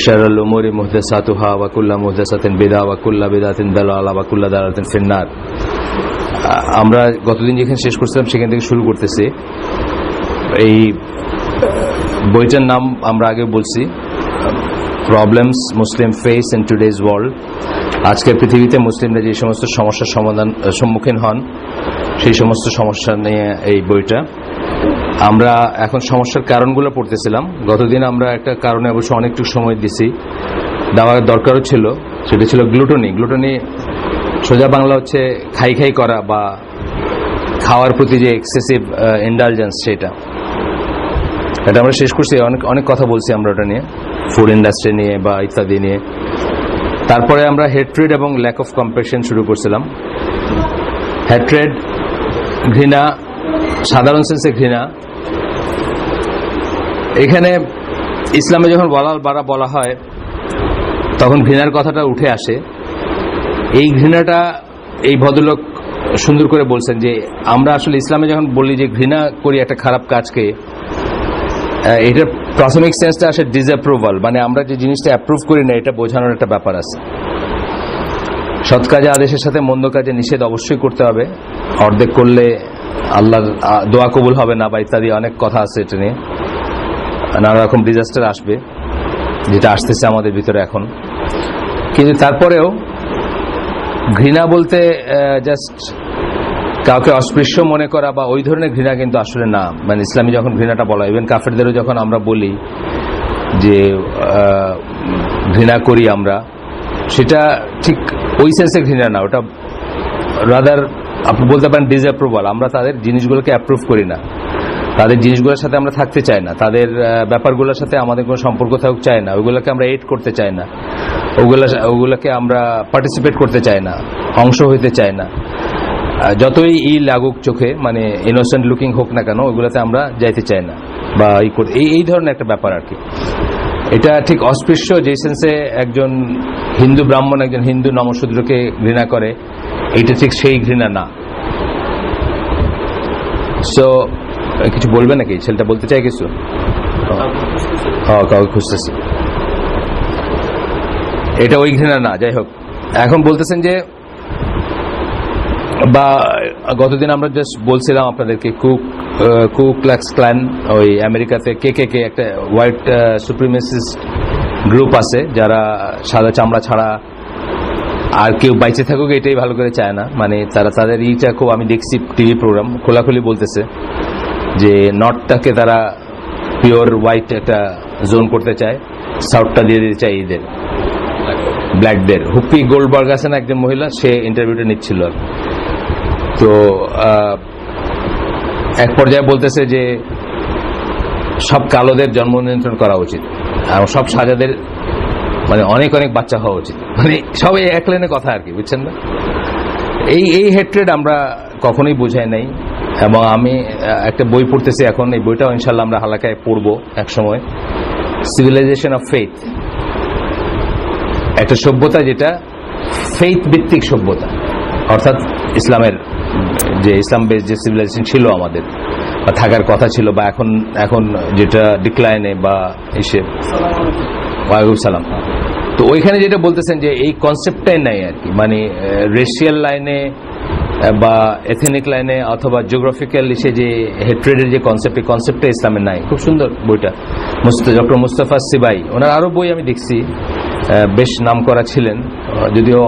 শাররুল উমুরি মুহদাসাতুহা ওয়া কুল্লু মুহদাসাতিন বিদআ ওয়া কুল্লু বিদআতিন দালালা ওয়া কুল্লু দালালাতিন ফিন্নার। আমরা গতদিন যেখানে শেষ করছিলাম সেখান থেকে শুরু করতেছি। এই বইটার নাম আমরা আগে বলছি, problems Muslim face in today's world. আজকের পৃথিবীতে মুসলিমরা যে সমস্ত সমস্যার সম্মুখীন হন সেই সমস্ত সমস্যা নিয়ে এই বইটা। আমরা এখন সমস্যার কারণগুলো পড়তেছিলাম। গতদিন আমরা একটা কারণে অবশ্য অনেকটুকু সময় দিছি, দেওয়ার দরকারও ছিল, সেটা ছিল গ্লুটোনি। গ্লুটোনি সোজা বাংলা হচ্ছে খাই খাই করা বা খাওয়ার প্রতি যে এক্সেসিভ ইন্ডালজেন্স, সেটা আমরা শেষ করছি। অনেক কথা বলছি আমরা ওটা নিয়ে, ফুড ইন্ডাস্ট্রি নিয়ে বা ইত্যাদি নিয়ে। তারপরে আমরা হেট্রেড এবং ল্যাক অফ কম্প্যাশন শুরু করছিলাম। হেট্রেড, ঘৃণা, সাধারণ সেন্সে ঘৃণা। এখানে ইসলামে যখন বলা হয় তখন ঘৃণার কথাটা উঠে আসে। এই ঘৃণাটা এই ভদ্রলোক সুন্দর করে বলছেন যে আমরা আসলে ইসলামে যখন বলি যে ঘৃণা করি একটা খারাপ কাজকে, এটার প্রাথমিক সেন্সটা আসে ডিসঅ্যাপ্রুভাল, মানে আমরা যে জিনিসটা অ্যাপ্রুভ করি না এটা বোঝানোর একটা ব্যাপার আছে। সৎ কাজে আদেশের সাথে মন্দ কাজে নিষেধ অবশ্যই করতে হবে, অর্ধেক করলে আল্লাহর দোয়া কবুল হবে না বা ইত্যাদি অনেক কথা আছে। এটা নিয়ে নানা রকম ডিজাস্টার আসবে, যেটা আসতেছে আমাদের ভিতরে এখন। কিন্তু তারপরেও ঘৃণা বলতে জাস্ট কাউকে অস্পৃশ্য মনে করা বা ওই ধরনের ঘৃণা কিন্তু আসলে না। মানে ইসলামী যখন ঘৃণাটা বলা, ইভেন কাফেরদেরও যখন আমরা বলি যে ঘৃণা করি আমরা, সেটা ঠিক ওই সেন্সে ঘৃণা না, ওটা রাদার আপনি বলতে পারেন ডিসঅ্যাপ্রুভাল। আমরা তাদের জিনিসগুলোকে অ্যাপ্রুভ করি না, তাদের জিনিসগুলোর সাথে আমরা থাকতে চাই না, তাদের ব্যাপারগুলোর সাথে আমাদের কোনো সম্পর্ক থাকুক চাই না, ওইগুলোকে আমরা এড করতে চাই না, ওগুলোকে আমরা পার্টিসিপেট করতে চাই না, অংশ হইতে চাই না। যতই লাগুক চোখে, মানে ইনোসেন্ট লুকিং হোক না কেন, ওইগুলোতে আমরা যাইতে চাই না বা এই ধরনের একটা ব্যাপার আর কি। এটা ঠিক অস্পৃশ্য যে সেন্সে একজন হিন্দু ব্রাহ্মণ একজন হিন্দু নমশূদ্রকে ঘৃণা করে, এইটা ঠিক সেই ঘৃণা না। সো কিছু বলবে নাকি? ছেলেটা বলতে চাই কিছু? কাউকে খুঁজতেছি, এটা ওই ঘৃণা না। যাই হোক, এখন বলতেছেন যে, বা গতদিন আমরা জাস্ট বলছিলাম আপনাদেরকে কু ক্লাক্স ক্ল্যান, ওই আমেরিকাতে কে একটা হোয়াইট সুপ্রিমেসিস্ট গ্রুপ আছে যারা সাদা চামড়া ছাড়া আর কেউ বাইচে থাকুক এটাই ভালো করে চায় না। মানে তারা তাদের ইটা খুব, আমি দেখছি টিভি প্রোগ্রাম খোলাখুলি বলতেছে যে নর্থটাকে তারা পিওর হোয়াইট একটা জোন করতে চায়, সাউথটা দিয়ে দিতে চায় এদের ব্ল্যাকদের। হুপি গোল্ডবার্গ আছে না একজন মহিলা, সে ইন্টারভিউটা নিচ্ছিল। তো এক পর্যায়ে বলতেছে যে সব কালোদের জন্ম নিয়ন্ত্রণ করা উচিত আর সব সাজাদের মানে অনেক অনেক বাচ্চা হওয়া উচিত। মানে সব এক লাইনে কথা আর কি, বুঝছেন না? এই হেট্রেড আমরা কখনোই বোঝাই নাই। এবং আমি একটা বই পড়তেছি এখন, এই বইটাও ইনশাল্লাহ আমরা হালাকায় পড়বো এক সময়, সিভিলাইজেশন অফ ফেইথ। একটা সভ্যতা যেটা ফেইথ ভিত্তিক সভ্যতা, অর্থাৎ ইসলামের যে ইসলাম বেস যে সিভিলাইজেশন ছিল আমাদের বা থাকার কথা ছিল, বা এখন যেটা ডিক্লাইনে বা এসে। ওয়ালাইকুম সালাম। তো ওইখানে যেটা বলতেছেন যে এই কনসেপ্টটাই নাই আর কি, মানে রেশিয়াল লাইনে বা এথনিক লাইনে অথবা জিওগ্রাফিক্যাল ইসে যে হেট্রেডের যে কনসেপ্ট, এই কনসেপ্টটা ইসলামে নাই। খুব সুন্দর বইটা, ডক্টর মুস্তাফা সিবাই, ওনার আরো বই আমি দেখছি, বেশ নাম করা ছিলেন। যদিও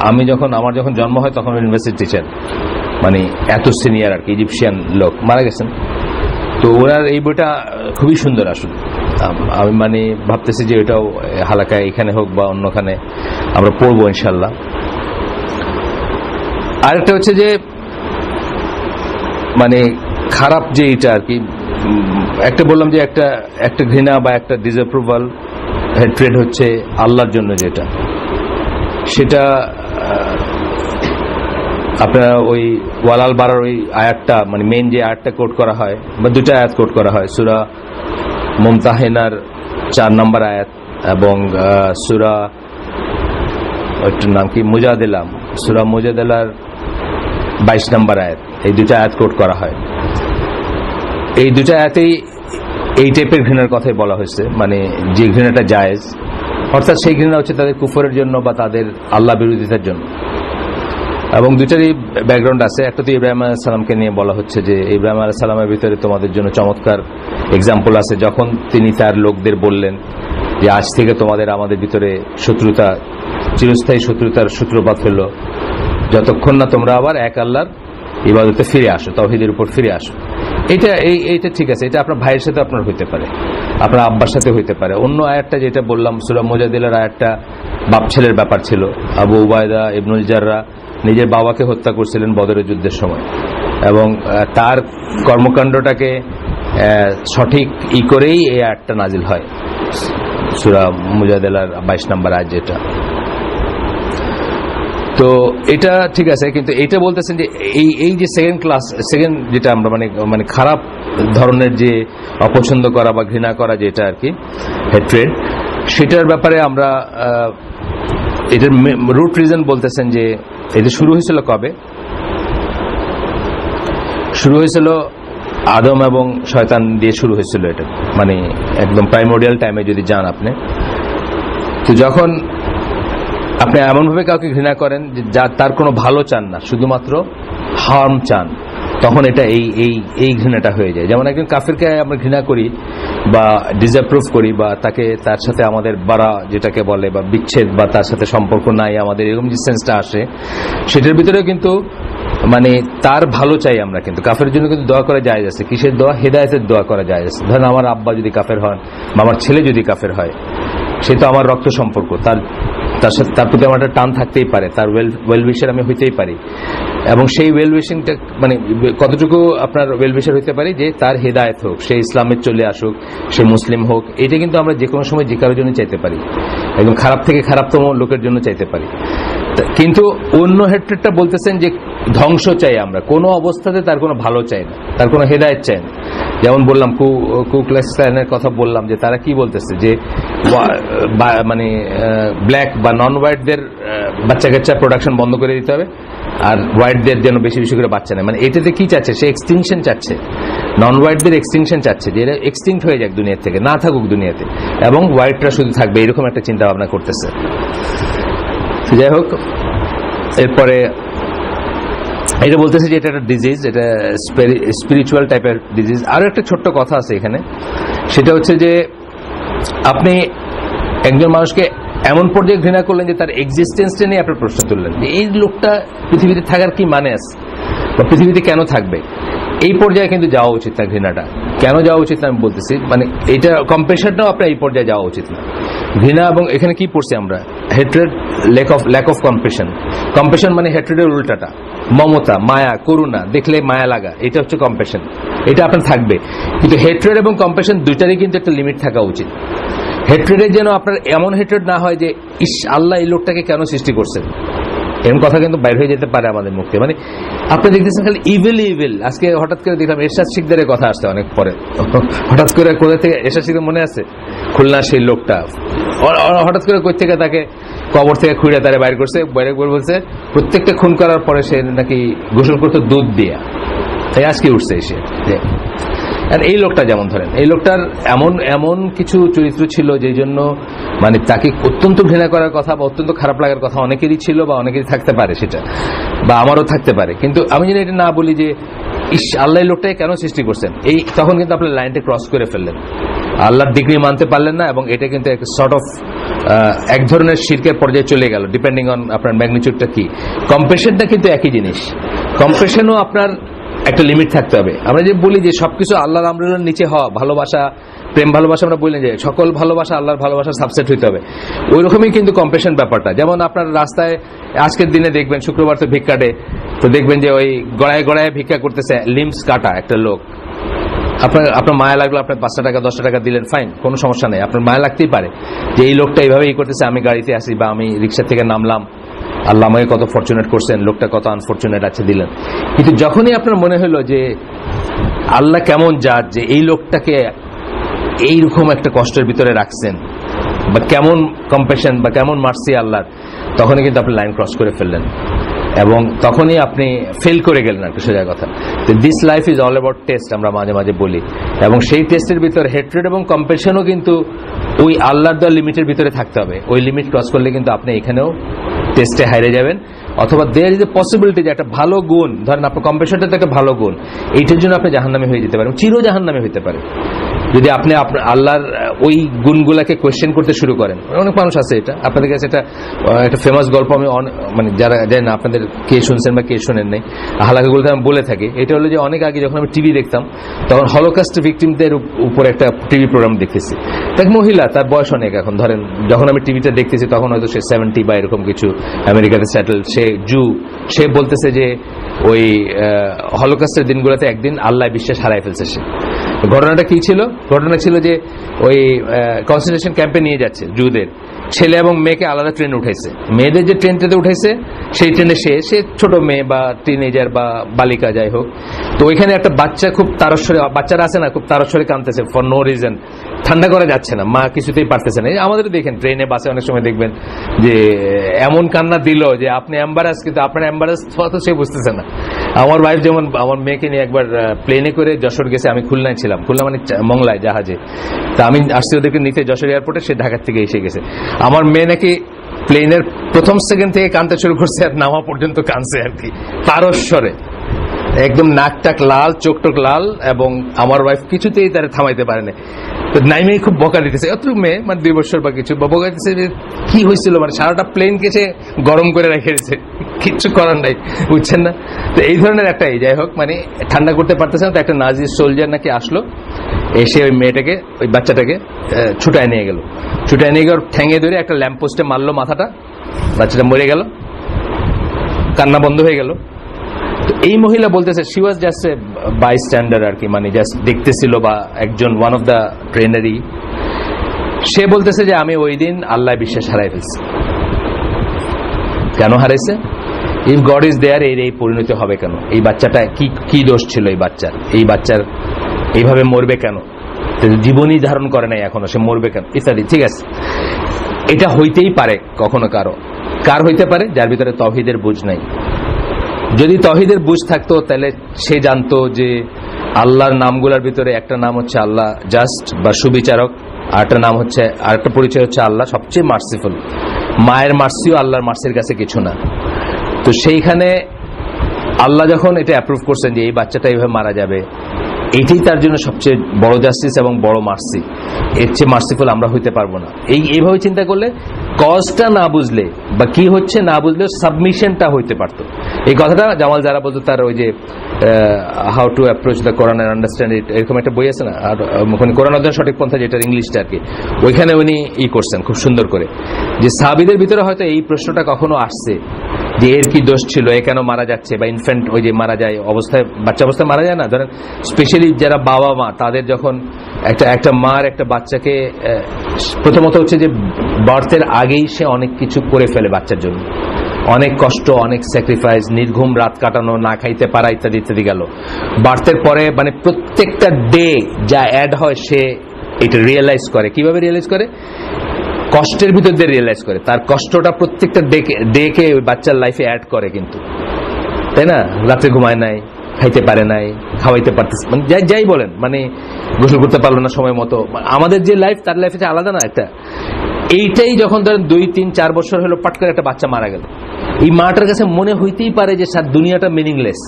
আমার যখন জন্ম হয় তখন ইউনিভার্সিটি টিচার, মানে এত সিনিয়র আর কি, ইজিপশিয়ান লোক, মারা গেছেন। তো ওনার এই বইটা খুবই সুন্দর আসলে। আমি মানে ভাবতেছি যে এটাও হালাকায় এখানে হোক বা অন্যখানে আমরা পড়বো ইনশাল্লাহ। আরেকটা হচ্ছে যে মানে খারাপ যে এটা আর কি, একটা বললাম যে একটা ঘৃণা বা একটা ডিসঅ্যাপ্রুভাল, হেট্রেড হচ্ছে আল্লাহর জন্য যেটা, সেটা আপনার ওই ওয়ালাল বারার ওই আয়াতটা, মানে মেইন যে আয়াতটা কোট করা হয় বা দুটা আয়াত কোট করা হয়, সূরা মুমতাহিনার 4 নম্বর আয়াত এবং সূরা ওইটার নাম কি মুজাদিলা, সূরা মুজাদিলার 22 নম্বর আয়াত, এই দুটা আয়াত কোট করা হয়। এই দুটা আয়াতেই এই টাইপের ঘৃণার কথাই বলা হয়েছে, মানে যে ঘৃণাটা জায়েজ অর্থাৎ সেই ঘৃণা হচ্ছে তাদের কুফরের জন্য বা তাদের আল্লাহ বিরোধিতার জন্য। এবং দুইটারই ব্যাকগ্রাউন্ড আছে। একটা তো ইব্রাহিম আলাইহিস সালামকে নিয়ে বলা হচ্ছে যে ইব্রাহিম আলাইহিস সালামের ভিতরে তোমাদের জন্য চমৎকার এক্সাম্পল আছে, যখন তিনি তার লোকদের বললেন যে আজ থেকে তোমাদের আমাদের ভিতরে শত্রুতা, চিরস্থায়ী শত্রুতার সূত্রপাত হলো যতক্ষণ না তোমরা আবার এক আল্লাহর ইবাদতে ফিরে আসো, তাওহীদের উপর ফিরে আসো। এইটা ঠিক আছে, এটা আপনার ভাইয়ের সাথে আপনার হইতে পারে, আপনার আব্বার সাথে হইতে পারে। অন্য আয়াতটা যেটা বললাম সূরা মুজাদিলার আয়াতটা বাপ ছেলের ব্যাপার ছিল। আবু উবায়দা ইবনুল জাররা নিজের বাবাকে হত্যা করছিলেন বদরের যুদ্ধের সময়, এবং তার কর্মকাণ্ডটাকে সঠিক করেই এই আয়াতটা নাজিল হয়, সূরা মুজাদিলার 22 নম্বর আয়াত যেটা। তো এটা ঠিক আছে, কিন্তু এটা বলতেছেন যে এই যে সেকেন্ড যেটা আমরা মানে খারাপ ধরনের যে অপছন্দ করা বা ঘৃণা করা যেটা আর কি হেট্রেড, সেটার ব্যাপারে আমরা এটার রুট রিজন বলতেছেন যে এটা শুরু হয়েছিল কবে? শুরু হয়েছিল আদম এবং শয়তান দিয়ে শুরু হয়েছিল। এটা মানে একদম প্রাইমোরিয়াল টাইমে যদি যান আপনি, তো যখন আপনি এমনভাবে কাউকে ঘৃণা করেন যে তার কোনো ভালো চান না, শুধুমাত্র হার্ম চান, তখন এটা এই ঘৃণাটা হয়ে যায়। যেমন একজন কাফিরকে আমরা ঘৃণা করি বা ডিসঅ্যাপ্রুভ করি, বা তার সাথে আমাদের বাড়া যেটাকে বলে বা বিচ্ছেদ বা তার সাথে সম্পর্ক নাই আমাদের, এরকম যে সেন্সটা আসে, সেটার ভিতরেও কিন্তু মানে তার ভালো চাই আমরা। কিন্তু কাফের জন্য কিন্তু দোয়া করা যায় আছে। কিসের দোয়া? হেদায়েতের দোয়া করা যায় আছে। ধরেন আমার আব্বা যদি কাফের হন বা আমার ছেলে যদি কাফের হয়, সে তো আমার রক্ত সম্পর্ক, তার প্রতি আমার একটা টান থাকতেই পারে, তার ওয়েলউইশার আমি হইতেই পারি। এবং সেই ওয়েলউইশিংটা মানে কতটুকু আপনার ওয়েলউইশার হইতে পারি যে তার হেদায়েত হোক, সে ইসলামে চলে আসুক, সে মুসলিম হোক, এটা কিন্তু আমরা যে কোনো সময় যে কারোর জন্য চাইতে পারি, একদম খারাপ থেকে খারাপতম লোকের জন্য চাইতে পারি। কিন্তু অন্য হেট্রেডটা বলতেছেন যে ধ্বংস চাই আমরা, কোনো অবস্থাতে তার কোনো ভালো চাই না, তার কোনো হেদায়েত চাই না। যেমন বললাম কু ক্লাস ক্লানের কথা বললাম, যে তারা কি বলতেছে যে মানে ব্ল্যাক বা নন হোয়াইটদের বাচ্চা কাচ্চা প্রোডাকশন বন্ধ করে দিতে হবে, আর হোয়াইটদের যেন বেশি বেশি করে বাচ্চা নেয়। মানে এটাতে কি চাচ্ছে? সে এক্সটিংশন চাচ্ছে, নন হোয়াইটদের এক্সটিংশন চাচ্ছে, যে এরা এক্সটিংক্ট হয়ে যাক দুনিয়া থেকে, না থাকুক দুনিয়াতে, এবং হোয়াইটরা শুধু থাকবে, এরকম একটা চিন্তা ভাবনা করতেছে। যাই হোক, এরপরে এটা বলতেছে যে এটা একটা ডিজিজ, এটা স্পিরিচুয়াল টাইপের ডিজিজ। আরো একটা ছোট্ট কথা আছে এখানে, সেটা হচ্ছে যে আপনি একজন মানুষকে এমন পর্যায়ে ঘৃণা করলেন যে তার এক্সিস্টেন্সটা নিয়ে আপনার প্রশ্ন তুললেন, যে এই লোকটা পৃথিবীতে থাকার কি মানে আছে, বা পৃথিবীতে কেন থাকবে। এই পর্যায়ে কিন্তু যাওয়া উচিত না। ঘৃণাটা কেন যাওয়া উচিত না আমি বলতেছি, মানে এটা কম্পেশনটাও আপনার এই পর্যায়ে যাওয়া উচিত না। ঘৃণা, এবং এখানে কি পড়ছি আমরা? Hatred, lack of compassion. Compassion মানে হেট্রেডের উল্টাটা, মমতা, মায়া, করুণা, দেখলে মায়া লাগা, এটা হচ্ছে কম্পেশন। এটা আপনার থাকবে, কিন্তু হেট্রেড এবং কম্পেশন দুইটারই কিন্তু একটা লিমিট থাকা উচিত। হেট্রেডের যেন আপনার এমন হেট্রেড না হয় যে ইস আল্লাহ এই লোকটাকে কেন সৃষ্টি করছেন, এরকম কথা কিন্তু বাইর হয়ে যেতে পারে আমাদের মুখে। মানে আপনি দেখতেছেন খালি ইভিল। আজকে হঠাৎ করে দেখলাম এরশাদ শিকদারের কথা আসছে অনেক পরে, হঠাৎ করে কোথা থেকে এরশাদ শিকদার মনে আছে, খুলনার সেই লোকটা হঠাৎ করে কই থেকে তাকে কবর থেকে খুঁড়ে তারা বাইর করছে, বাইরে বলছে প্রত্যেকটা খুন করার পরে সে নাকি গোসল করতো দুধ দিয়া, তাই আজকে উঠছে এসে। এই লোকটা যেমন ধরেন, এই লোকটার এমন কিছু চরিত্র ছিল যেই জন্য মানে তাকে অত্যন্ত ঘৃণা করার কথা বা অত্যন্ত খারাপ লাগার কথা অনেকেরই ছিল, বা অনেকেরই থাকতে পারে, সেটা বা আমারও থাকতে পারে। কিন্তু আমি যদি এটা না বলি যে ইস আল্লাহ লোকটাকে কেন সৃষ্টি করছেন, এই তখন কিন্তু আপনার লাইনটা ক্রস করে ফেললেন, আল্লাহর ডিগ্রি মানতে পারলেন না, এবং এটা কিন্তু সর্ট অফ এক ধরনের শিরকের পর্যায়ে চলে গেল, ডিপেন্ডিং অন আপনার ম্যাগনিটিউডটা কি। কম্পেশনটা কিন্তু একই জিনিস, কম্পেশনও আপনার একটা লিমিট থাকতে হবে। আমরা যে বলি যে সবকিছু আল্লাহর আমলের নিচে হওয়া, ভালোবাসা, প্রেম ভালোবাসা, আমরা বলি যে সকল ভালোবাসা আল্লাহর ভালোবাসার সাবসেট হইতে হবে, ওই রকমই কিন্তু কম্পেশন ব্যাপারটা। যেমন আপনার রাস্তায় আজকের দিনে দেখবেন, শুক্রবার তো ভিক্ষাটে, তো দেখবেন যে ওই গড়ায় ভিক্ষা করতেছে, লিমস কাটা একটা লোক, আপনার মায়া লাগলো, আপনার 5 টাকা 10 টাকা দিলেন, ফাইন, কোনো সমস্যা নেই, আপনার মায়া লাগতেই পারে যে এই লোকটা এইভাবেই করতেছে, আমি গাড়িতে আসি বা আমি রিক্সা থেকে নামলাম, আল্লাহ আমাকে কত ফরচুনেট করছেন, লোকটা কত আনফরচুনেট আছে দিলেন। কিন্তু যখনই আপনার মনে হলো যে আল্লাহ কেমন জাত, যে এই লোকটাকে এইরকম একটা কষ্টের ভিতরে রাখছেন, বা কেমন কম্পেশন বা কেমন মার্সি আল্লাহর, তখনই কিন্তু আপনি লাইন ক্রস করে ফেললেন। এবং তখনই আপনি ফেল করে গেলেন একটা সোজা কথা। This life is all about test, আমরা মাঝে মাঝে বলি, এবং সেই টেস্টের ভিতরে হেট্রেড এবং কম্প্যাশনও কিন্তু ওই আল্লাহর দেওয়া লিমিটের ভিতরে থাকতে হবে। ওই লিমিট ক্রস করলে কিন্তু আপনি এখানেও টেস্টে হারিয়ে যাবেন, অথবা দেয়ার ইজ এ পসিবিলিটি যে একটা ভালো গুণ, ধরেন আপনার কম্প্যাশনটা তো একটা ভালো গুণ, এইটার জন্য আপনি জাহান্নামী হয়ে যেতে পারেন, চির জাহান্নামী হতে পারে যদি আপনি আল্লাহর ওই গুণগুলাকে কোয়েশ্চেন করতে শুরু করেন। অনেক মানুষ আছে, এটা আপনাদের কাছে এটা একটা ফেমাস গল্প, আমি মানে যারা জানেন না, আপনাদের কে শুনছেন বা কে শোনেন নাই, হালাকাগুলোতে আমি বলে থাকি। এটা হলো যে অনেক আগে যখন আমি টিভি দেখতাম, তখন হলোকাস্ট ভিকটিমদের উপর একটা টিভি প্রোগ্রাম দেখতেছি। এক মহিলা, তার বয়স অনেক, এখন ধরেন যখন আমি টিভিটা দেখতেছি তখন হয়তো সে 70 বা এরকম কিছু, আমেরিকাতে সেটেল, সে সে বলতেছে যে ওই হলোকাস্টের দিনগুলোতে একদিন আল্লাহ বিশ্বাস হারাই ফেলছে সে। ঘটনাটা কি ছিল? ঘটনা ছিল যে ওই কনসেন্ট্রেশন ক্যাম্পে নিয়ে যাচ্ছে জুদের, ছেলে এবং মেয়েকে আলাদা ট্রেনে উঠাইছে। মেয়েদের যে ট্রেনটাতে উঠাইছে সেই ট্রেনে সে ছোট মেয়ে বা টিনেজার বা বালিকা যাই হোক, তো ওইখানে একটা বাচ্চা খুব তারস্বরে, বাচ্চারা আছে না, খুব তারস্বরে কাঁদতেছে ফর নো রিজন, ঠান্ডা করা যাচ্ছে না, মা কিছুতেই পারতেছে না। আমাদের দেখেন ট্রেনে বাসে অনেক সময় দেখবেন যে এমন কান্না দিল যে আপনি এম্বারাস, কিন্তু আপনার এম্বারাস তো সে বুঝতেছে না। আমার ওয়াইফ যেমন আমার মেয়েকে নিয়ে একবার প্লেনে করে যশোর গেছে, আমি খুলনায় ছিলাম, খুলনা মানে মংলায় জাহাজে, তা আমি আসছি ওদেরকে নিতে যশোর এয়ারপোর্টে, সে ঢাকার থেকে এসে গেছে। আমার মেয়ে নাকি প্লেনের প্রথম সেকেন্ড থেকে কাঁদতে শুরু করছে আর নামা পর্যন্ত কাঁদছে আর কি, তারস্বরে, একদম নাক টাক লাল, চোখ টোক লাল, এবং আমার ওয়াইফ কিছুতেই তারা থামাইতে পারে না। নাইমে খুব বকা দিতেছে, অত মেয়ে মানে 2 বছর বা কিছু, বকা দিতেছে যে কি হয়েছিল, মানে সারাটা প্লেন কেছে গরম করে রেখে দিচ্ছে, কিচ্ছু করার নাই, বুঝছেন না? তো এই ধরনের একটা, যাই হোক, মানে ঠান্ডা করতে পারতেছে না। তো একটা নাজি সোলজার নাকি আসলো, এসে ওই মেয়েটাকে, ওই বাচ্চাটাকে ছুটায় নিয়ে গেল, ঠ্যাঙে ধরে একটা ল্যাম্প পোস্টে মারলো মাথাটা, বাচ্চাটা মরে গেল, কান্না বন্ধ হয়ে গেল। তো এই মহিলা বলতেছে শি ওয়াজ জাস্ট এ বাইস্ট্যান্ডার আর কি, মানে জাস্ট দেখতেছিল বা একজন ওয়ান অফ দ্য ট্রেনারি। সে বলতেছে যে আমি ওই দিন আল্লাহ বিশ্বাস হারাই ফেলছি। কেন হারাইছে? ইফ গড ইজ দেয়ার, এই পরিণতি হবে কেন? এই বাচ্চাটা কি দোষ ছিল এই বাচ্চার এইভাবে মরবে কেন? জীবনই ধারণ করে নাই এখনো, সে মরবে কেন ইত্যাদি। ঠিক আছে, এটা হইতেই পারে কখনো কার হইতে পারে যার ভিতরে তাওহীদের বুঝ নাই। যদি তাওহীদের বুঝ থাকতো তাহলে সে জানতো যে আল্লাহর নামগুলোর ভিতরে একটা নাম হচ্ছে আল্লাহ জাস্ট বা সুবিচারক, আরেকটা পরিচয় হচ্ছে আল্লাহ সবচেয়ে মার্সিফুল। মায়ের মার্সিও আল্লাহর মার্সির কাছে কিছু না। তো সেইখানে আল্লাহ যখন এটা অ্যাপ্রুভ করছেন যে এই বাচ্চাটা এইভাবে মারা যাবে, এটাই তার জন্য সবচেয়ে বড় জাস্টিস এবং বড় মার্সি। এর চেয়ে মার্সিফুল আমরা হইতে পারবো না। এইভাবে চিন্তা করলে কজটা না বুঝলে বা কি হচ্ছে না বুঝলে সাবমিশনটা হইতে পারতো। এই কথাটা জামাল যারা বলতো, তার ওই যে how to approach the Quran and understand it, এরকম একটা বই আছে না, আর কোরআন অধ্যয়ন সঠিক পন্থা, যেটা ইংলিশটা আর কি, ওইখানে উনি করছেন খুব সুন্দর করে, যে সাহাবীদের ভিতরে হয়তো এই প্রশ্নটা কখনো আসছে যে এর কি দোষ ছিল, এ কেন মারা যাচ্ছে, বা ইনফ্যান্ট ওই যে মারা যায় অবস্থায়, বাচ্চা অবস্থায় মারা যায় না, ধরেন স্পেশালি যারা বাবা মা, তাদের যখন একটা মার একটা বাচ্চাকে, প্রথমত হচ্ছে যে বার্থের আগেই সে অনেক কিছু করে ফেলে বাচ্চার জন্য, অনেক কষ্ট, অনেক স্যাক্রিফাইস, নির্ঘুম রাত কাটানো, না খাইতে পারা ইত্যাদি ইত্যাদি গেল। বার্থের পরে মানে প্রত্যেকটা ডে যা অ্যাড হয় সে এটা রিয়েলাইজ করে। কিভাবে রিয়েলাইজ করে? কষ্টের ভিতর দিয়ে রিয়েলাইজ করে, তার কষ্টটা প্রত্যেকটা ডেকে ওই বাচ্চার লাইফে অ্যাড করে কিন্তু, তাই না? রাত্রে ঘুমায় নাই, খাইতে পারে নাই, খাওয়াইতে পারতেছে, মানে যাই বলেন, মানে গোসল করতে পারলো না সময় মতো। আমাদের যে লাইফ, তার লাইফে আলাদা না একটা। এইটাই যখন ধরেন 2, 3, 4 বছর হলো, পাট করে একটা বাচ্চা মারা গেল, এই মাটার কাছে মনে হইতেই পারে যে স্যার দুনিয়াটা মিনিংলেস,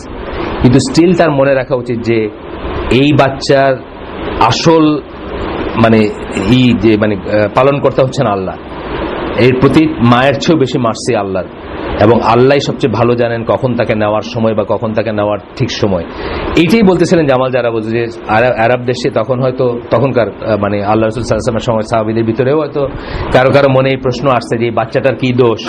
কিন্তু স্টিল তার মনে রাখা উচিত যে এই বাচ্চার আসল মানে পালন করতে হচ্ছেন আল্লাহ। এর প্রতি মায়ের চেয়েও বেশি মার্সি আল্লাহর, এবং আল্লাহ সবচেয়ে ভালো জানেন কখন তাকে নেওয়ার সময় বা কখন তাকে নেওয়ার ঠিক সময়। এইটাই বলতেছিলেন জামাল যারা বলছে যে আরব দেশে তখনকার মানে আল্লাহ রাসূল সাল্লাল্লাহু আলাইহি ওয়াসাল্লামের সময় সাহাবীদের ভিতরেও হয়তো কারো মনে এই প্রশ্ন আসছে যে এই বাচ্চাটার কি দোষ,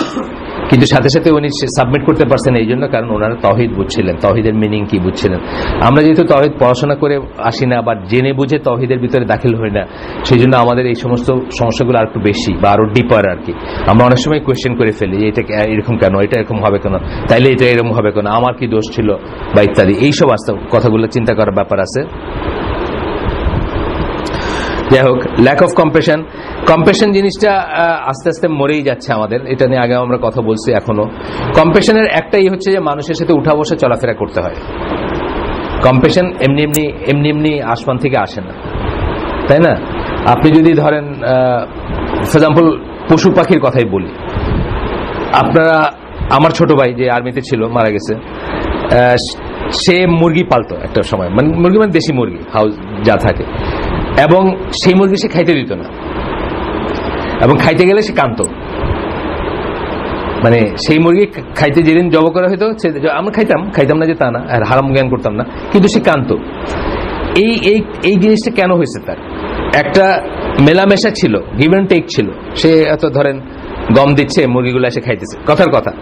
কিন্তু সাথে সাথে উনি সাবমিট করতে পারছেন এই জন্য কারণ ওনারা তাওহীদ বুঝছিলেন, তাওহীদের মিনিং কি বুঝছিলেন। আমরা যেহেতু তাওহীদ পড়াশোনা করে আসি না বা জেনে বুঝে তাওহীদের ভিতরে দাখিল হই না, সেই জন্য আমাদের এই সমস্ত সমস্যাগুলো আর একটু বেশি বা আরো ডিপার আর কি। আমরা অনেক সময় কোয়েশ্চেন করে ফেলি যে এটা এরকম কেন, এটা এরকম হবে কেন, তাইলে এটা এরকম হবে কেন, আমার কি দোষ ছিল বা ইত্যাদি, এইসব কথাগুলো চিন্তা করার ব্যাপার আছে। যাই হোক, ল্যাক অফ কম্প্যাশন, কম্প্যাশন জিনিসটা আস্তে আস্তে মরেই যাচ্ছে আমাদের। এটা নিয়ে আগে আমরা কথা বলছি, এখনো কম্প্যাশনের একটাই হচ্ছে যে মানুষের সাথে উঠা বসা চলাফেরা করতে হয়। কম্প্যাশন এমনি এমনি আসমান থেকে আসে না, তাই না? আপনি যদি ধরেন ফর এক্সাম্পল পশু পাখির কথাই বলি, আপনারা, আমার ছোট ভাই যে আর্মিতে ছিল মারা গেছে, সে মুরগি পালতো একটা সময়, মানে মুরগি মানে দেশি মুরগি হাউস যা থাকে, এবং সেই মুরগি সে খাইতে দিত না, এবং খাইতে গেলে সে কাঁদতো। মানে সেই মুরগি খাইতে যেদিন জব করা হইতো আমরা খাইতাম না যে তা না, আর হারাম জ্ঞান করতাম না, কিন্তু সে কাঁদতো। এই জিনিসটা কেন হয়েছে? তার একটা মেলামেশা ছিল, গিভ অ্যান্ড টেক ছিল। সে এত ধরেন গম দিচ্ছে, মুরগিগুলো এসে খাইতেছে, কথার কথা।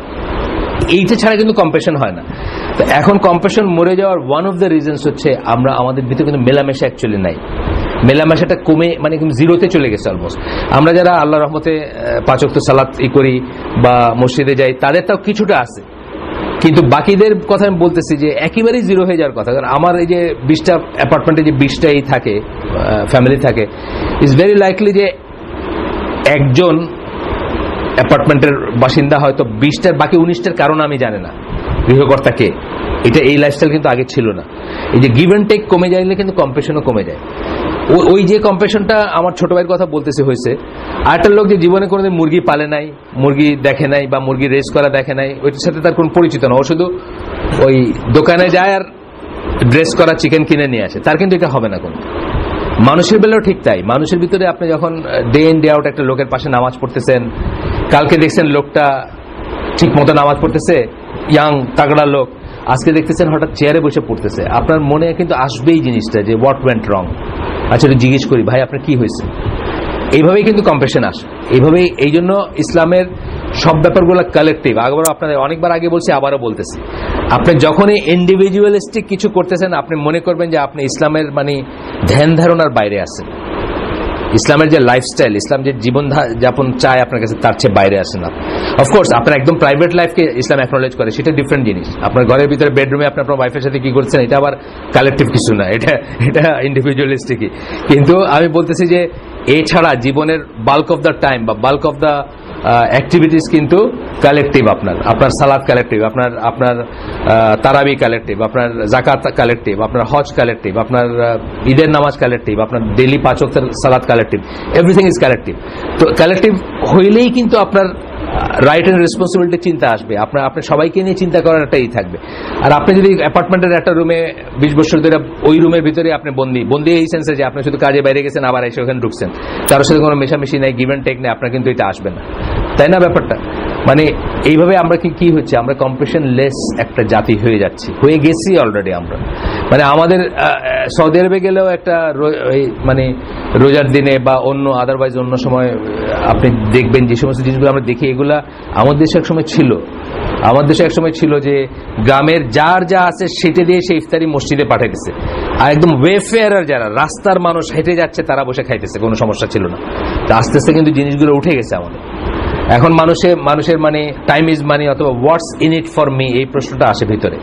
এইটা ছাড়া কিন্তু কম্প্যাশন হয় না। তো এখন কম্প্যাশন মরে যাওয়ার ওয়ান অফ দ্য রিজনস হচ্ছে আমাদের ভিতরে কিন্তু মেলামেশা অ্যাকচুয়ালি নাই। মেলামেশাটা কমে, মানে কিন্তু জিরোতে চলে গেছে অলমোস্ট। আমরা যারা আল্লাহ রহমতে 5 ওয়াক্ত সালাত করি বা মসজিদে যাই, তাদের তাও কিছুটা আছে, কিন্তু বাকিদের কথা আমি বলতেছি যে একেবারেই জিরো হয়ে যাওয়ার কথা। কারণ আমার এই যে 20টা অ্যাপার্টমেন্টে যে 20টাই থাকে, ফ্যামিলি থাকে, ইজ ভেরি লাইকলি যে একজন অ্যাপার্টমেন্টের বাসিন্দা হয়তো 20টার, বাকি 19টার কারণ আমি জানি না গৃহকর্তা কে। এটা এই লাইফস্টাইল কিন্তু আগে ছিল না। এই যে গিভ অ্যান্ড টেক কমে যাইলে কিন্তু কম্প্যাশনও কমে যায়। ওই যে কম্প্যাশনটা আমার ছোট ভাইয়ের কথা বলতেছে হয়েছে। আরেকটা লোক যে জীবনে কোনোদিন মুরগি পালে নাই, মুরগি দেখে নাই, বা মুরগি রেস করা দেখে নাই, ওইটার সাথে তার কোনো পরিচিত না। ও শুধু ওই দোকানে যায় আর ড্রেস করা চিকেন কিনে নিয়ে আসে, তার কিন্তু এটা হবে না কোনো। মানুষের বেলাও ঠিক তাই। মানুষের ভিতরে আপনি যখন ডে ইন ডে আউট একটা লোকের পাশে নামাজ পড়তেছেন, কালকে দেখছেন লোকটা ঠিক মতো নামাজ পড়তেছে, ইয়াং তাগড়া লোক, আজকে দেখতেছেন হঠাৎ চেয়ারে বসে পড়তেছে, আপনার মনে কিন্তু আসবেই জিনিসটা যে হোয়াট ওয়েন্ট রং। আচ্ছা, এটা জিজ্ঞেস করি, ভাই আপনার কি হয়েছে? এইভাবেই কিন্তু কম্প্যাশন আসে, এইভাবেই। এই জন্য ইসলামের সব ব্যাপারগুলো কালেকটিভ। আবার আপনাদের অনেকবার আগে বলছি, আবারও বলতেছি, আপনি যখনই ইন্ডিভিজুয়ালিস্টিক কিছু করতেছেন, আপনি মনে করবেন যে আপনি ইসলামের মানে ধ্যান ধারণার বাইরে আছেন। ইসলামের যে লাইফস্টাইল, ইসলাম যে জীবন যাপন চায় আপনার কাছে, তার চেয়ে বাইরে আসে না। অফকোর্স আপনার একদম প্রাইভেট লাইফকে ইসলাম অ্যাকনোলেজ করে, সেটা ডিফারেন্ট জিনিস। আপনার ঘরের ভিতরে বেডরুমে আপনি আপনার ওয়াইফের সাথে কি করছেন, এটা আবার কালেকটিভ কিছু না, এটা ইন্ডিভিজুয়ালিস্টিকই। কিন্তু আমি বলতেছি যে এছাড়া জীবনের বাল্ক অফ দ্য টাইম বা বাল্ক অফ দ্য অ্যাক্টিভিটিস কিন্তু কালেকটিভ। আপনার সালাত কালেকটিভ, আপনার তারাবি কালেকটিভ, আপনার জাকাত কালেকটিভ, আপনার হজ কালেকটিভ, আপনার ঈদের নামাজ কালেকটিভ, আপনার ডেইলি 5 ওয়াক্তের সালাত কালেকটিভ, এভরিথিং ইজ কালেকটিভ। তো কালেকটিভ হইলেই কিন্তু আপনার রাইট এন্ড রেসপন্সিবিলিটি চিন্তা আসবে, আপনার সবাইকে নিয়ে চিন্তা করার একটাই থাকবে। আর আপনি যদি অ্যাপার্টমেন্টের একটা রুমে 20 বছর ধরে ওই রুমের ভিতরে আপনি বন্দি এই সেন্সে যে আপনি শুধু কাজে বাইরে গেছেন, আবার এসে ওখানে ঢুকছেন, কারোর সাথে কোনো মেশামেশি নাই, গিভ অ্যান্ড টেক নেই, আপনার কিন্তু এটা আসবে না, তাই না ব্যাপারটা? মানে এইভাবে আমরা কি হচ্ছে, আমরা কম্প্যাশন লেস একটা জাতি হয়ে যাচ্ছি, হয়ে গেছি অলরেডি আমরা। মানে আমাদের সৌদি আরবে গেলেও একটা মানে রোজার দিনে বা অন্য আদারওয়াইজ অন্য সময় আপনি দেখবেন যে সমস্ত জিনিসগুলো আমরা দেখি, এগুলা আমাদের দেশে এক সময় ছিল। আমার দেশে এক সময় ছিল যে গ্রামের যার যা আছে সেটা দিয়ে সে ইফতারি মসজিদে পাঠাইতেছে, আর একদম ওয়েফেয়ারার যারা রাস্তার মানুষ হেঁটে যাচ্ছে তারা বসে খাইতেছে, কোনো সমস্যা ছিল না। আস্তে আস্তে কিন্তু জিনিসগুলো উঠে গেছে আমাদের। এখন মানুষের মানে টাইম ইজ মানি অথবা হোয়াটস ইন ইট ফর মি, এই প্রশ্নটা আসে ভিতরে।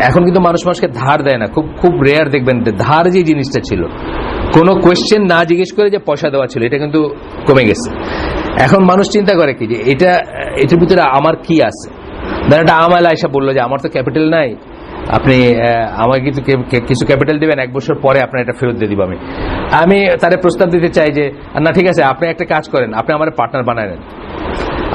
এখন কিন্তু মানুষকে ধার দেয় না, খুব রেয়ার দেখবেন ধার যে জিনিসটা ছিল, কোনো কোয়েশ্চেন না জিজ্ঞেস করে যে পয়সা দেওয়া ছিল, এটা কিন্তু কমে গেছে। এখন মানুষ চিন্তা করে কি যে এটার ভিতরে আমার কি আছে। একটা আমাল আয়সা বললো যে আমার তো ক্যাপিটাল নাই, আপনি আমাকে কিছু ক্যাপিটাল দিবেন, 1 বছর পরে আপনার এটা ফেরত দিয়ে দিব। আমি তারে প্রস্তাব দিতে চাই যে না ঠিক আছে, আপনি একটা কাজ করেন, আপনি আমার পার্টনার বানায় নেন।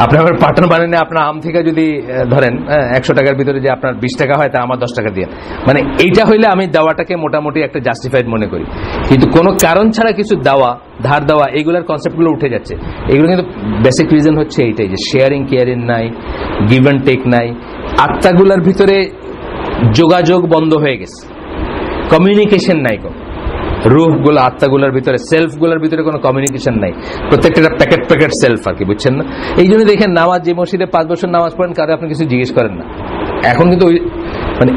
আপনি আমার পার্টনার বানায় নেন, আপনার আম থেকে যদি ধরেন 100 টাকার ভিতরে যে আপনার 20 টাকা হয়, তা আমার 10 টাকা দিয়ে, মানে এইটা হইলে আমি দেওয়াটাকে মোটামুটি একটা জাস্টিফাইড মনে করি। কিন্তু কোনো কারণ ছাড়া কিছু দেওয়া, ধার দেওয়া, এইগুলোর কনসেপ্টগুলো উঠে যাচ্ছে। এগুলো কিন্তু বেসিক রিজন হচ্ছে এইটাই যে শেয়ারিং কেয়ারিং নাই, গিভ অ্যান্ড টেক নাই, আত্মাগুলার ভিতরে যোগাযোগ বন্ধ হয়ে গেছে, কমিউনিকেশন নাই, রূহগুলো আত্মাগুলোর ভিতরে, সেলফগুলোর ভিতরে কোনো কমিউনিকেশন নাই, প্রত্যেকটা প্যাকেট সেলফ আর কি, বুঝছেন না? এই জন্য দেখেন নামাজ, যে মসজিদে 5 বছর নামাজ পড়েন, কারে আপনি কিছু জিজ্ঞেস করেন না। এখন কিন্তু মানে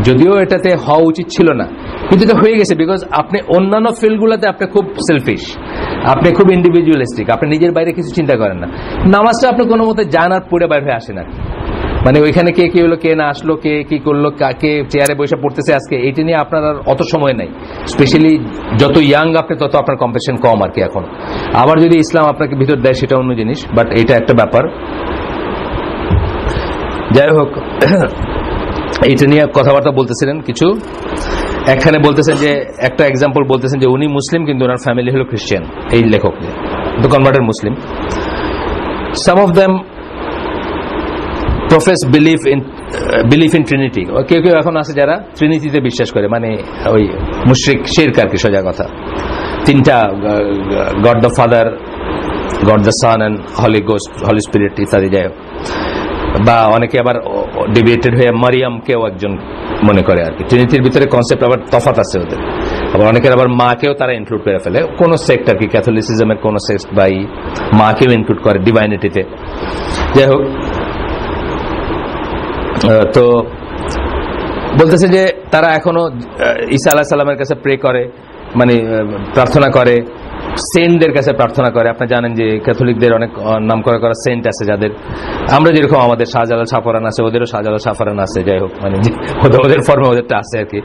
যদিও এটাতে হওয়া উচিত ছিল না, কিন্তু এটা হয়ে গেছে। বিকজ আপনি অন্যান্য ফিল্ডগুলোতে আপনি খুব সেলফিশ, আপনি খুব ইন্ডিভিজুয়ালিস্টিক, আপনি নিজের বাইরে কিছু চিন্তা করেন না। নামাজটা আপনি কোনো মতে জানার পরে বাইরে আসেন আর মানে ওইখানে কে কি হলো, কে না আসলো, কে কি করলো, কে চেয়ারে বসে পড়তেছে আজকে, এইটা নিয়ে আপনার আর অত সময় নাই। স্পেশালি যত ইয়াং আপনি তত আপনার কম্পিটিশন কম আর কি এখন। আবার যদি ইসলাম আপনাকে ভিতর দেয় সেটা অন্য জিনিস, বাট এটা একটা ব্যাপার। যাই হোক, এইটা নিয়ে কথাবার্তা বলতেছিলেন কিছু। এখানে বলতেছেন যে একটা এক্সাম্পল বলতেছেন যে উনি মুসলিম কিন্তু ওনার ফ্যামিলি হলো খ্রিস্টান, এই লেখক the converted Muslim. Some of them profess believe in Trinity. কেউ কেউ এখন আছে যারা ট্রিনিটিতে বিশ্বাস করে, মানে ওই মুশরিক শিরক আর কি, সোজা কথা। তিনটা, God the Father, God the Son and Holy Ghost, Holy Spirit ইত্যাদি। যাই হোক, বা অনেকে আবার ডিবেটেড হয়ে মারিয়ামকেও একজন মনে করে আর কি। ট্রিনিটির ভিতরে কনসেপ্ট আবার তফাৎ আছে ওদের। আবার অনেকের আবার মাকেও তারা ইনক্লুড করে ফেলে, কোন সেক্ট আর কি, ক্যাথলিসিজমের কোন সেক্ট বা মাকেও ইনক্লুড করে ডিভাইনিটিতে। যাই হোক, তো বলতেছে যে তারা এখনো ঈসা আলাইহিস সালামের কাছে প্রে করে, মানে প্রার্থনা করে, সেন্টদের কাছে প্রার্থনা করে। আপনি জানেন যে ক্যাথলিকদের অনেক নাম করা সেন্ট আছে, যাদের আমরা যেরকম আমাদের শাহজালাল সাফরান আছে, ওদেরও শাহজালাল সাফরান আছে। যাই হোক, মানে ওদের ফর্মে ওদেরটা আছে আর কি।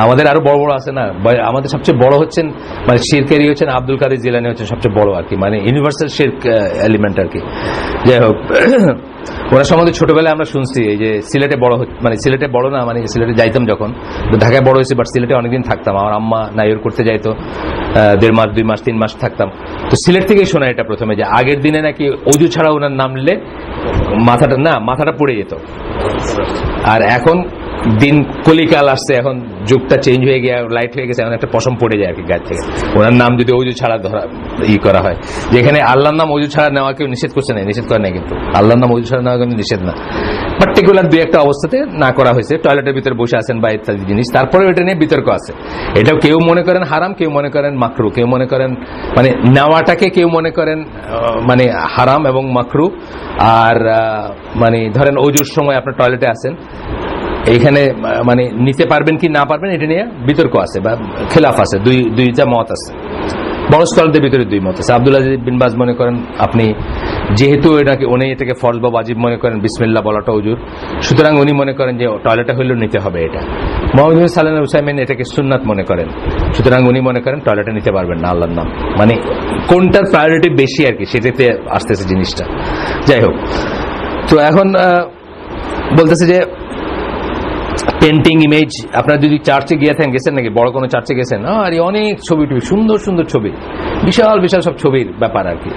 আমাদের আরো বড় বড় আছে না, আমাদের সবচেয়ে বড় হচ্ছেন মানে শিরকেরই হচ্ছেন আব্দুল কাদের জিলানী হচ্ছেন সবচেয়ে বড় আর কি, মানে ইউনিভার্সাল শিরক এলিমেন্ট আর কি। যাই হোক, ওরা সম্বন্ধে ছোটবেলায় আমরা শুনছি, এই যে সিলেটে বড়, মানে সিলেটে বড় না, মানে সিলেটে যাইতাম যখন, ঢাকায় বড় হয়েছি, বাট সিলেটে অনেকদিন থাকতাম। আমার আম্মা নাইর করতে যাইতো, 1.5 মাস 2 মাস 3 মাস থাকতাম। তো সিলেট থেকেই শোনা এটা প্রথমে, যে আগের দিনে নাকি অজু ছাড়া ওনার নাম নিলে মাথাটা পড়ে যেত। আর এখন দিন কলিকাল আসছে, এখন যুগটা চেঞ্জ হয়ে গিয়ে লাইট হয়ে গেছে, এখন একটা পশম পড়ে যায় আর কি গাছ থেকে, ওনার নাম যদি অজু ছাড়া ধরা করা হয়। যেখানে আল্লাহর নাম অজু ছাড়া নেওয়া কেউ নিষেধ করছে না, নিষেধ করে না, কিন্তু আল্লাহর নাম অজু ছাড়া নেওয়া কিন্তু নিষেধ না, পার্টিকুলার 2-1টা অবস্থাতে না করা হয়েছে, টয়লেটের ভিতরে বসে আছেন বা ইত্যাদি জিনিস। তারপরে এটা নিয়ে বিতর্ক আছে, এটাও কেউ মনে করেন হারাম, কেউ মনে করেন মাকরু, কেউ মনে করেন মানে নেওয়াটাকে কেউ মনে করেন মানে হারাম এবং মাকরু। আর মানে ধরেন অজুর সময় আপনার টয়লেটে আছেন, এইখানে মানে নিতে পারবেন কি না পারবেন এটা নিয়ে বিতর্ক আছে বা খেলাফ আছে, দুইটা মত আছে। বড় স্কলারদের ভিতরে 2 মত আছে। আব্দুল আজিজ বিন বাজ মনে করেন আপনি যেহেতু উনি এটাকে ফরজ বা ওয়াজিব মনে করেন বিসমিল্লাহ বলাটা ওযুর, সুতরাং উনি মনে করেন যে টয়লেটে হইলেও নিতে হবে এটা। মুহাম্মদ বিন সালেহ আল উসাইমিন এটাকে সুন্নাত মনে করেন, সুতরাং উনি মনে করেন টয়লেটে নিতে পারবেন না আল্লাহর নাম। মানে কোনটার প্রায়োরিটি বেশি আর কি, সেটাতে আসতেছে জিনিসটা। যাই হোক, তো এখন বলতেছে যে পেন্টিং ইমেজ, আপনার যদি চার্চে গেছেন নাকি, বড় কোনো চার্চে গেছেন, আর অনেক ছবি টবি, সুন্দর সুন্দর ছবি, বিশাল বিশাল সব ছবির ব্যাপার আর কি,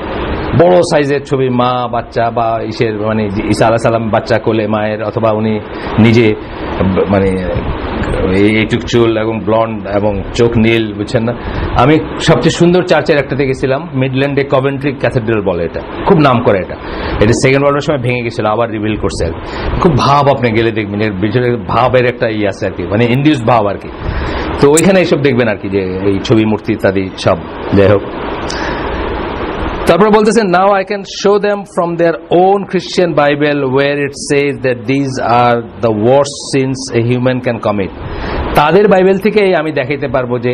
বড় সাইজের ছবি, মা বাচ্চা বা ইসের মানে ঈসা আলাইহিস সালাম বাচ্চা কোলে মায়ের, অথবা উনি নিজে মানে এইটুক চুল এবং ব্লন্ড এবং চোখ নীল, বুঝছেন না। আমি সবচেয়ে সুন্দর চার্চের একটাতে গেছিলাম, মিডল্যান্ডে কভেন্ট্রি ক্যাথেড্রাল বলে, এটা খুব নাম করে। এটা সেকেন্ড ওয়ার্ল্ডের সময় ভেঙে গেছিল, আবার রিবিল করছে আর খুব ভাব, আপনি গেলে দেখবেন এর ভিতরে ভাবের একটা আছে আর কি, মানে ইন্ডিউস ভাব আর কি। তো ওইখানে এইসব দেখবেন আর কি, যে এই ছবি মূর্তি ইত্যাদি সব। যাই হোক, তারপরে বলতেছেন now I can show them from their own Christian Bible where it says that these are the worst sins a human can commit. তাদের বাইবেল থেকে আমি দেখাইতে পারবো যে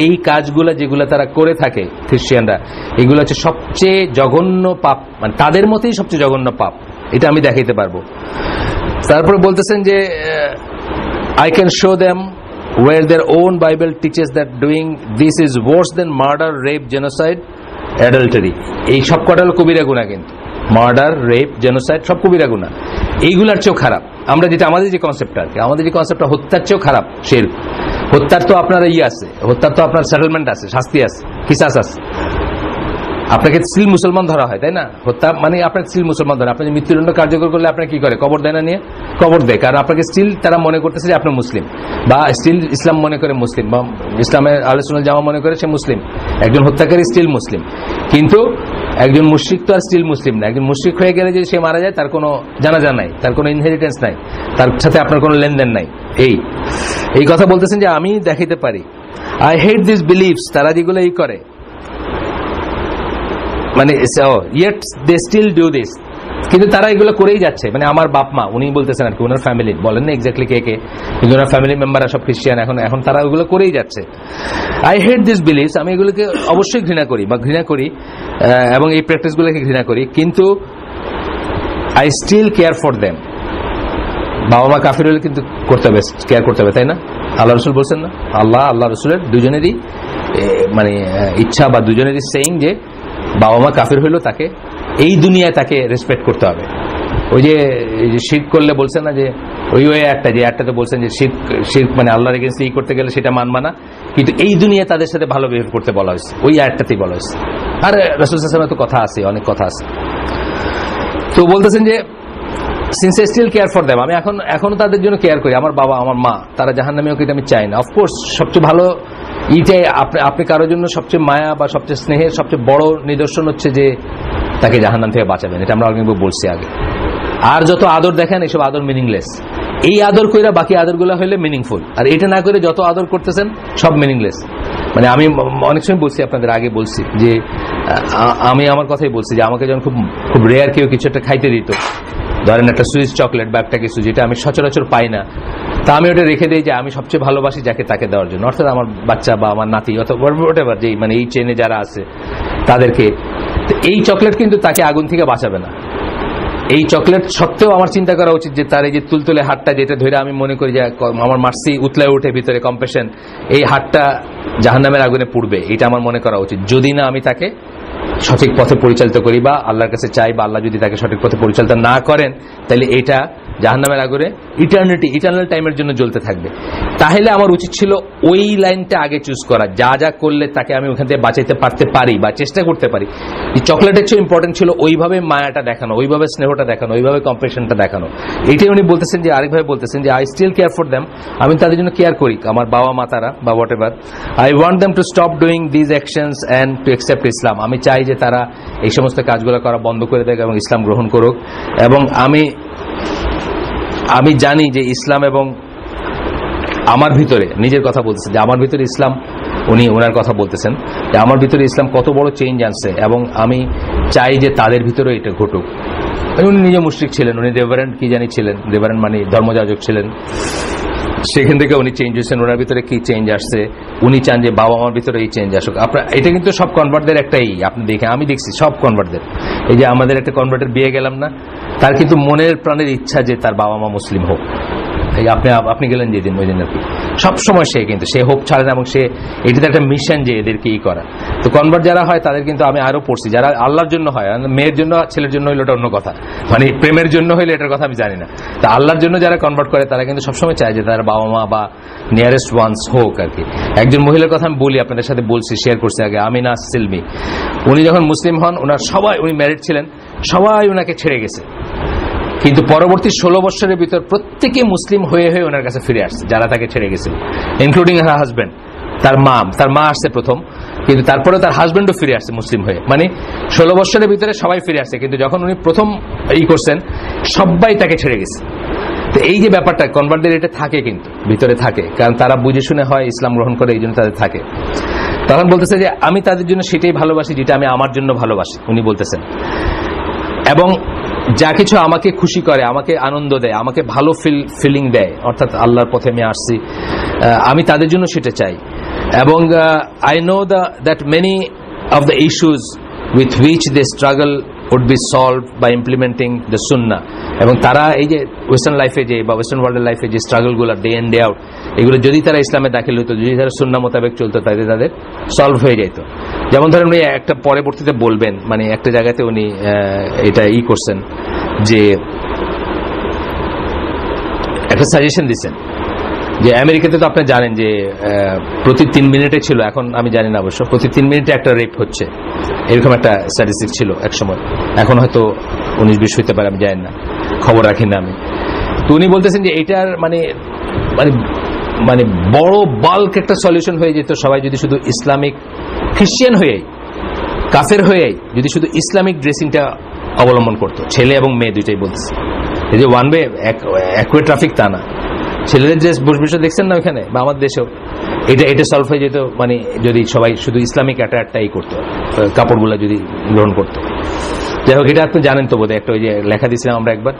এই কাজগুলো যেগুলো তারা করে থাকে খ্রিস্টিয়ানরা, এগুলো হচ্ছে সবচেয়ে জঘন্য পাপ, মানে তাদের মতেই সবচেয়ে জঘন্য পাপ, এটা আমি দেখাইতে পারবো। তারপরে বলতেছেন যে I can show them where their own Bible teaches that doing this is worse than murder, rape, genocide, adultery. এই সব কটা হলো কবিরা গুনাহ, কিন্তু মার্ডার, রেপ, জেনোসাইড সব কবিরা গুনাহ। এইগুলার চেয়েও খারাপ আমরা যেটা আমাদের যে কনসেপ্টটা আর কি, আমাদের যে কনসেপ্টটা হত্যার চেয়েও খারাপ। শিরক, হত্যার তো আপনার আছে, হত্যার তো আপনার সেটেলমেন্ট আছে, শাস্তি আছে, কিসাস আছে। আপনাকে স্টিল মুসলমান ধরা হয়, তাই না? হত্যা মানে আপনাকে স্টিল মুসলমান ধরে। আপনি মৃত্যুদণ্ড কার্যকর করলে আপনার কি করে? কবর দেয় না, নিয়ে কবর দেয়, কারণ আপনাকে স্টিল তারা মনে করতেছে যে আপনি মুসলিম, বা স্টিল ইসলাম মনে করে মুসলিম, বা ইসলামের আহলে সুন্নাত জামা মনে করে সে মুসলিম। একজন হত্যাকারী স্টিল মুসলিম, কিন্তু একজন মুশরিক তো আর স্টিল মুসলিম না। একজন মুশরিক হয়ে গেলে যদি সে মারা যায়, তার কোনো জানাজা নাই, তার কোনো ইনহেরিটেন্স নাই, তার সাথে আপনার কোনো লেনদেন নাই। এই কথা বলতেছেন যে আমি দেখাইতে পারি। আই হেট দিস বিলিভস, তারা যেগুলো এই করে, মানে yet they still do this, কিন্তু তারা এগুলো করেই যাচ্ছে। মানে আমার বাপ মা, উনি বলতেছেন আর কি, ওনার ফ্যামিলি, বলেন না এক্স্যাক্টলি কে কে, কিন্তু ওনার ফ্যামিলি মেম্বাররা সব খ্রিস্টিয়ান, এখন তারা ওগুলো করেই যাচ্ছে। আই হেট দিস বিলিভস, আমি এগুলোকে অবশ্যই ঘৃণা করি এবং এই প্র্যাকটিসগুলোকে ঘৃণা করি, কিন্তু I still care for them, বাবা মা কাফির হলে কিন্তু করতে হবে, কেয়ার করতে হবে, তাই না? আল্লাহ রসুল বলছেন না, আল্লাহ রসুলের দুজনেরই মানে ইচ্ছা বা দুজনেরই সেইং যে বাবা মা কাফির হইলেও তাকে এই দুনিয়ায় তাকে রেসপেক্ট করতে হবে। ওই যে শিরক করলে বলছেন না যে ওই একটাতে বলছেন যে শিরক মানে আল্লাহর এগেইনস্ট ই করতে গেলে সেটা মানবা না, কিন্তু এই দুনিয়ায় তাদের সাথে ভালো বিহেভ করতে বলা হয়েছে, ওই আয়াতটাতেই বলা হয়েছে। আর রাসূল সাল্লাল্লাহু আলাইহি ওয়াসাল্লামের তো কথা আছে, অনেক কথা আছে। তো বলতেছেন যে since I still care for them, আমি এখনো তাদের জন্য কেয়ার করি, আমার বাবা আমার মা তারা জাহান্নামী হোক, এটা আমি চাই না। অফকোর্স সবচেয়ে ভালো এইটাই, আপনি কারোর জন্য সবচেয়ে মায়া বা সবচেয়ে স্নেহের সবচেয়ে বড় নিদর্শন হচ্ছে যে তাকে জাহান্নাম থেকে বাঁচাবেন, এটা আমরা অনেক বলছি আগে। আর যত আদর দেখেন এইসব আদর মিনিংলেস, এই আদর কইরা বাকি আদরগুলো হইলে মিনিংফুল, আর এটা না করে যত আদর করতেছেন সব মিনিংলেস। মানে আমি অনেক সময় বলছি, আপনাদের আগে বলছি যে আমি আমার কথাই বলছি যে আমাকে যখন খুব রেয়ার কেউ কিছু একটা খাইতে দিত, ধরেন একটা সুইস চকলেট বা একটা কিছু যেটা আমি সচরাচর পাই না, তা আমি ওটা রেখে দিই যে আমি সবচেয়ে ভালোবাসি যাকে তাকে দেওয়ার জন্য, অর্থাৎ আমার বাচ্চা বা আমার নাতি অথবা হোয়াটএভার, যেই মানে এই চেনে যারা আছে তাদেরকে। এই চকলেট কিন্তু তাকে আগুন থেকে বাঁচাবে না। এই চকলেট সত্ত্বেও আমার চিন্তা করা উচিত যে তার এই যে তুলতুলে হাতটা যেটা ধরে আমি মনে করি যে আমার মার্সি উতলায় উঠে ভিতরে কম্পেশন, এই হাতটা জাহান্নামের আগুনে পুড়বে, এটা আমার মনে করা উচিত, যদি না আমি তাকে সঠিক পথে পরিচালিত করি বা আল্লাহর কাছে চাই, বা আল্লাহ যদি তাকে সঠিক পথে পরিচালিত না করেন তাহলে এটা জাহান্নামের আগুনে ইটারনাল টাইমের জন্য জ্বলতে থাকবে। তাহলে আমার উচিত ছিল ওই লাইনটা আগে চুজ করা, যা করলে তাকে আমি ওখান থেকে বাঁচাইতে পারতে পারি বা চেষ্টা করতে পারি। এই চকলেটের চেয়ে ইম্পর্টেন্ট ছিল ওইভাবে মায়াটা দেখানো, ওইভাবে স্নেহটা দেখানো, ওইভাবে কম্পেশনটা দেখানো। এইটাই উনি বলতেছেন যে আরেকভাবে বলতেছেন যে I still care for them, আমি তাদের জন্য কেয়ার করি, আমার বাবা মা তারা বা whatever. I want them to stop doing these actions and to accept Islam, আমি চাই যে তারা এই সমস্ত কাজগুলো করা বন্ধ করে দেয় এবং ইসলাম গ্রহণ করুক। এবং আমি জানি যে ইসলাম এবং আমার ভিতরে, নিজের কথা বলতেছেন যে আমার ভিতরে ইসলাম, উনি ওনার কথা বলতেছেন যে আমার ভিতরে ইসলাম কত বড় চেঞ্জ আনছে, এবং আমি চাই যে তাদের ভিতরে এটা ঘটুক। উনি নিজে মুশরিক ছিলেন, উনি রেভারেন্ড কি জানি ছিলেন, রেভারেন্ড মানে ধর্মযাজক ছিলেন, সেখান থেকে উনি চেঞ্জ হয়েছেন, ওনার ভিতরে কি চেঞ্জ আসছে, উনি চান যে বাবা মার ভিতরে এই চেঞ্জ আসুক। আপনার এটা কিন্তু সব কনভার্টদের একটাই, আপনি দেখেন, আমি দেখছি সব কনভার্টদের, এই যে আমাদের একটা কনভার্টের বিয়ে গেলাম না, তার কিন্তু মনের প্রাণের ইচ্ছা যে তার বাবা মা মুসলিম হোক। এই আপনি গেলেন যেদিন, ওই দিন আর কি, সবসময় সে কিন্তু সে হোপ ছাড়ে না, এবং সে এটাতে একটা মিশন যে এদেরকে ই করা। তো কনভার্ট যারা হয় তাদের কিন্তু আমি আরো পড়ছি, যারা আল্লাহর জন্য হয়, মেয়ের জন্য ছেলের জন্য হইলে ওটা অন্য কথা, মানে প্রেমের জন্য হইলে এটার কথা আমি জানি না। তা আল্লাহর জন্য যারা কনভার্ট করে তারা কিন্তু সবসময় চায় যে তার বাবা মা বা নিয়ারেস্ট ওয়ান্স হোক আর কি। একজন মহিলার কথা আমি বলি, আপনাদের সাথে বলছি, শেয়ার করছি আগে, আমিনা সিলমি। উনি যখন মুসলিম হন, ওনার সবাই, উনি ম্যারিড ছিলেন, সবাই ওনাকে ছেড়ে গেছে, কিন্তু পরবর্তী 16 বছরের ভিতর প্রত্যেকে মুসলিম হয়ে ওনার কাছে ফিরে আসছে, যারা তাকে ছেড়ে গেছিল, ইনক্লুডিং হার হাজব্যান্ড। তার মা আসছে প্রথম, কিন্তু তারপরে তার হাজব্যান্ডও ফিরে আসছে মুসলিম হয়ে। মানে 16 বছরের ভিতরে সবাই ফিরে আসছে, কিন্তু যখন উনি প্রথম করছেন সবাই তাকে ছেড়ে গেছে। তো এই যে ব্যাপারটা কনভার্টদের এটা থাকে, কিন্তু ভিতরে থাকে, কারণ তারা বুঝে শুনে হয় ইসলাম গ্রহণ করে, এই জন্য তাদের থাকে। তখন বলতেছে যে আমি তাদের জন্য সেটাই ভালোবাসি যেটা আমি আমার জন্য ভালোবাসি, উনি বলতেছেন। এবং যা কিছু আমাকে খুশি করে, আমাকে আনন্দ দেয়, আমাকে ভালো ফিলিং দেয়, অর্থাৎ আল্লাহর পথে আমি আসছি, আমি তাদের জন্য সেটা চাই। এবং I know that many of the issues with which they struggle would be solved by implementing the sunnah, এবং তারা এই যে ওয়েস্টার্ন লাইফে যে বা ওয়েস্টার্ন ওয়ার্ল্ডের লাইফে যে স্ট্রাগলগুলো ডে ইন ডে আউট, এগুলো যদি তারা ইসলামে দাখিল হতো, যদি তারা সুন্নাহ মোতাবেক চলতো, তাদের সলভ হয়ে যেত। যেমন ধরেন উনি একটা পরবর্তীতে বলবেন, মানে একটা জায়গাতে উনি এটা করছেন যে একটা সাজেশন দিচ্ছেন যে আমেরিকাতে তো আপনি জানেন যে প্রতি 3 মিনিটে ছিল, এখন আমি জানি না অবশ্য, প্রতি 3 মিনিটে একটা রেপ হচ্ছে, এরকম একটা স্ট্যাটিস্টিক ছিল এক সময়, এখন হয়তো 19-20 হইতে পারে, আমি জানি না, খবর রাখি না আমি। তো উনি বলতেছেন যে এটার মানে মানে মানে বড় বাল্ক একটা সলিউশন হয়ে যেত, সবাই যদি শুধু ইসলামিক খ্রিস্টান হয়ে, কাফের হয়ে, যদি শুধু ইসলামিক ড্রেসিংটা অবলম্বন করতো, ছেলে এবং মেয়ে দুইটাই বলতেছে। এই যে ওয়ান ওয়ে একওয়ে ট্রাফিক তা না, ছেলেদের ড্রেস বসে দেখছেন না ওইখানে, বা আমার দেশেও এটা সলভ হয়ে যেত, মানে যদি সবাই শুধু ইসলামিক অ্যাটায়ারটাই করতো, কাপড়গুলো যদি গ্রহণ করতো। যাই হোক, এটা আপনি জানেন তো বোধহয়, একটা ওই যে লেখা দিয়েছিলাম আমরা একবার,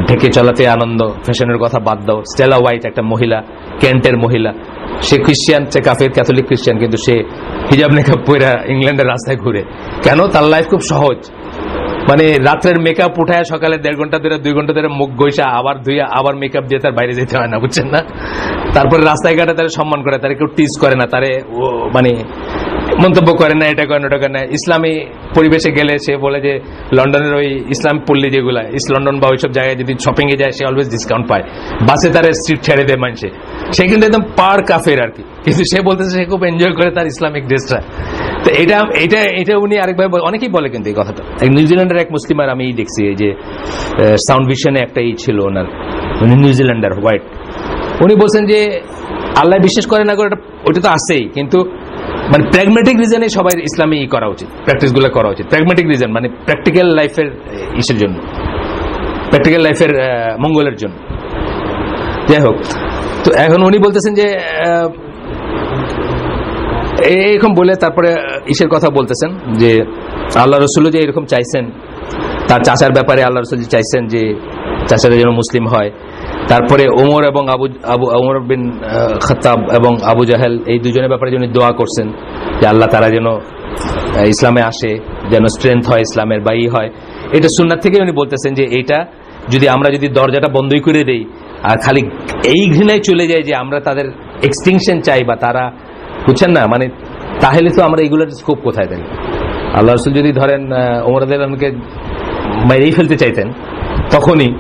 ঢেকে চলাতে আনন্দ, ফ্যাশনের কথা বাদ দাও। স্টেলা হোয়াইট একটা মহিলা, কেন্টের মহিলা, সে খ্রিস্টান, সে কাফের ক্যাথলিক খ্রিস্টান, কিন্তু সে হিজাব নেকাব পরে ইংল্যান্ডের রাস্তায় ঘুরে। কেন? তার লাইফ খুব সহজ, মানে রাত্রের মেকআপ উঠায় সকালে 1.5 ঘন্টা ধরে 2 ঘন্টা ধরে মুখ ঘষা আবার ধুইয়া আবার মেকআপ দিয়ে তার বাইরে যেতে হয় না, বুঝছেন না? তারপরে রাস্তায় ঘাটে তারা সম্মান করে, তারা কেউ টিজ করে না, তারে মানে মন্তব্য করে না, এটা করে না ওটা করে না। ইসলামী পরিবেশে গেলে সে বলে যে লন্ডনের ওই ইসলাম পল্লী যেগুলা ইস্ট লন্ডন বা ওইসব জায়গায় যদি শপিং এ যায় সে অলওয়েজ ডিসকাউন্ট পায়, বাসে তার সিট ছেড়ে দেয় মানুষে, সে কিন্তু একদম পার কাফের আর কি, কিন্তু সে বলতেছে সে খুব এনজয় করে তার ইসলামিক ড্রেসটা। তো এটা এটা এটা উনি আরেকভাবে অনেকেই বলে কিন্তু এই কথাটা। নিউজিল্যান্ডের এক মুসলিম আর আমি দেখছি এই যে সাউন্ড ভিশনে একটা ছিল ওনার, উনি নিউজিল্যান্ডার হোয়াইট, উনি বলছেন যে আল্লাহ বিশ্বাস করে না করে ওটা তো আছেই, কিন্তু মানে প্র্যাগমেটিক রিজনে সবাই ইসলামী করা উচিত, প্র্যাকটিস গুলো করা উচিত। প্র্যাগমেটিক রিজন মানে প্র্যাকটিক্যাল লাইফের ইসের জন্য, প্র্যাকটিক্যাল লাইফের মঙ্গলের জন্য। যাই হোক, তো এখন উনি বলতেছেন যে এরকম বলে তারপরে ইসের কথা বলতেছেন যে আল্লাহ রসুলও যে এরকম চাইছেন, তার চাচার ব্যাপারে আল্লাহ রসুল চাইছেন যে চাচারা যেন মুসলিম হয়। তারপরে ওমর এবং ওমর বিন খাত্তাব এবং আবু জাহেল এই দুজনের ব্যাপারে যিনি দোয়া করছেন যে আল্লাহ তারা যেন ইসলামে আসে, যেন স্ট্রেংথ হয় ইসলামের বাই হয়। এটা সুন্নাত থেকে উনি বলতেছেন যে এইটা যদি আমরা যদি দরজাটা বন্ধই করে দেই আর খালি এই ঘৃণায় চলে যায় যে আমরা তাদের এক্সটিংশন চাই বা তারা, বুঝছেন না, মানে তাহলে তো আমরা এইগুলোর স্কোপ কোথায় দেয়? আল্লাহ রসুল যদি ধরেন ওমর রাদিয়াল্লাহু আনহুকে মেরেই ফেলতে চাইতেন তখনই,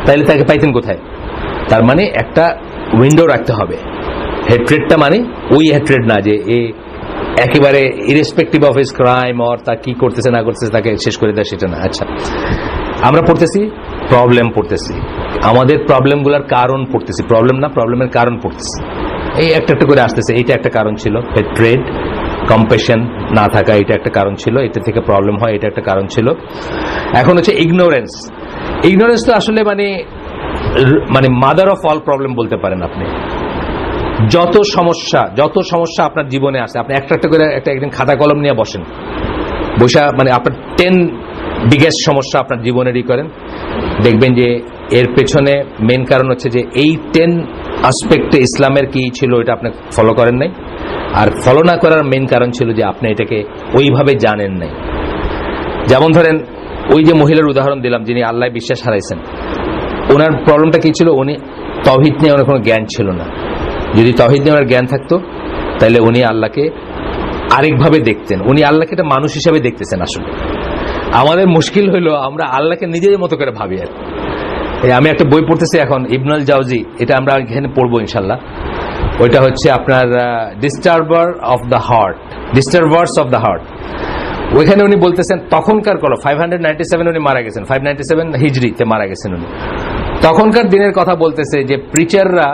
তাহলে তাকে পাইতেন কোথায়? তার মানে একটা উইন্ডো রাখতে হবে। হেট্রেডটা মানে ওই হেট্রেড না যে একেবারে irrespective of his crime or তা কি করতেছে না করতেছে তাকে শেষ করে দেয়, সেটা না। আচ্ছা, আমরা পড়তেছি প্রবলেম পড়তেছি, আমাদের প্রবলেমগুলোর কারণ পড়তেছি, প্রবলেম না প্রবলেমের কারণ পড়তেছি, এই একটা একটা করে আসতেছে। এইটা একটা কারণ ছিল, হেট্রেড, কম্প্যাশন না থাকা, এটা একটা কারণ ছিল, এটা থেকে প্রবলেম হয়, এটা একটা কারণ ছিল। এখন হচ্ছে ইগনোরেন্স। ইগনোরেন্স তো আসলে মানে মাদার অফ অল প্রবলেম বলতে পারেন আপনি। যত সমস্যা আপনার জীবনে আসে, আপনি একটা একটা করে একদিন খাতা কলম নিয়ে বসেন, বসা মানে আপনার 10 বিগেস্ট সমস্যা আপনার জীবনেরই করেন, দেখবেন যে এর পেছনে মেন কারণ হচ্ছে যে এই 10 আসপেক্টে ইসলামের কি ছিল এটা আপনি ফলো করেন নাই, আর ফলো না করার মেন কারণ ছিল যে আপনি এটাকে ওইভাবে জানেন নাই। যেমন ধরেন ওই যে মহিলার উদাহরণ দিলাম যিনি আল্লাহ বিশ্বাস হারাইছেন, ওনার প্রবলেমটা কি ছিল? উনি তাওহীদ নিয়ে ওনার কোনো জ্ঞান ছিল না। যদি তাওহীদ নিয়ে ওনার জ্ঞান থাকতো তাহলে উনি আল্লাহকে আরেকভাবে দেখতেন, উনি আল্লাহকে একটা মানুষ হিসাবে দেখতেছেন। আসলে আমাদের মুশকিল হইলো আমরা আল্লাহকে নিজের মতো করে ভাবি। আর আমি একটা বই পড়তেছি এখন, ইবনুল জাওজি, এটা আমরা এখানে পড়বো ইনশাল্লাহ। ওইটা হচ্ছে আপনার ডিস্টার্বার্স অফ দ্য হার্ট। ওইখানে উনি বলতেছেন তখনকার 597 উনি মারা গেছেন, 597 হিজরিতে মারা গেছেন উনি। তখনকার দিনের কথা বলতেছে যে প্রিচাররা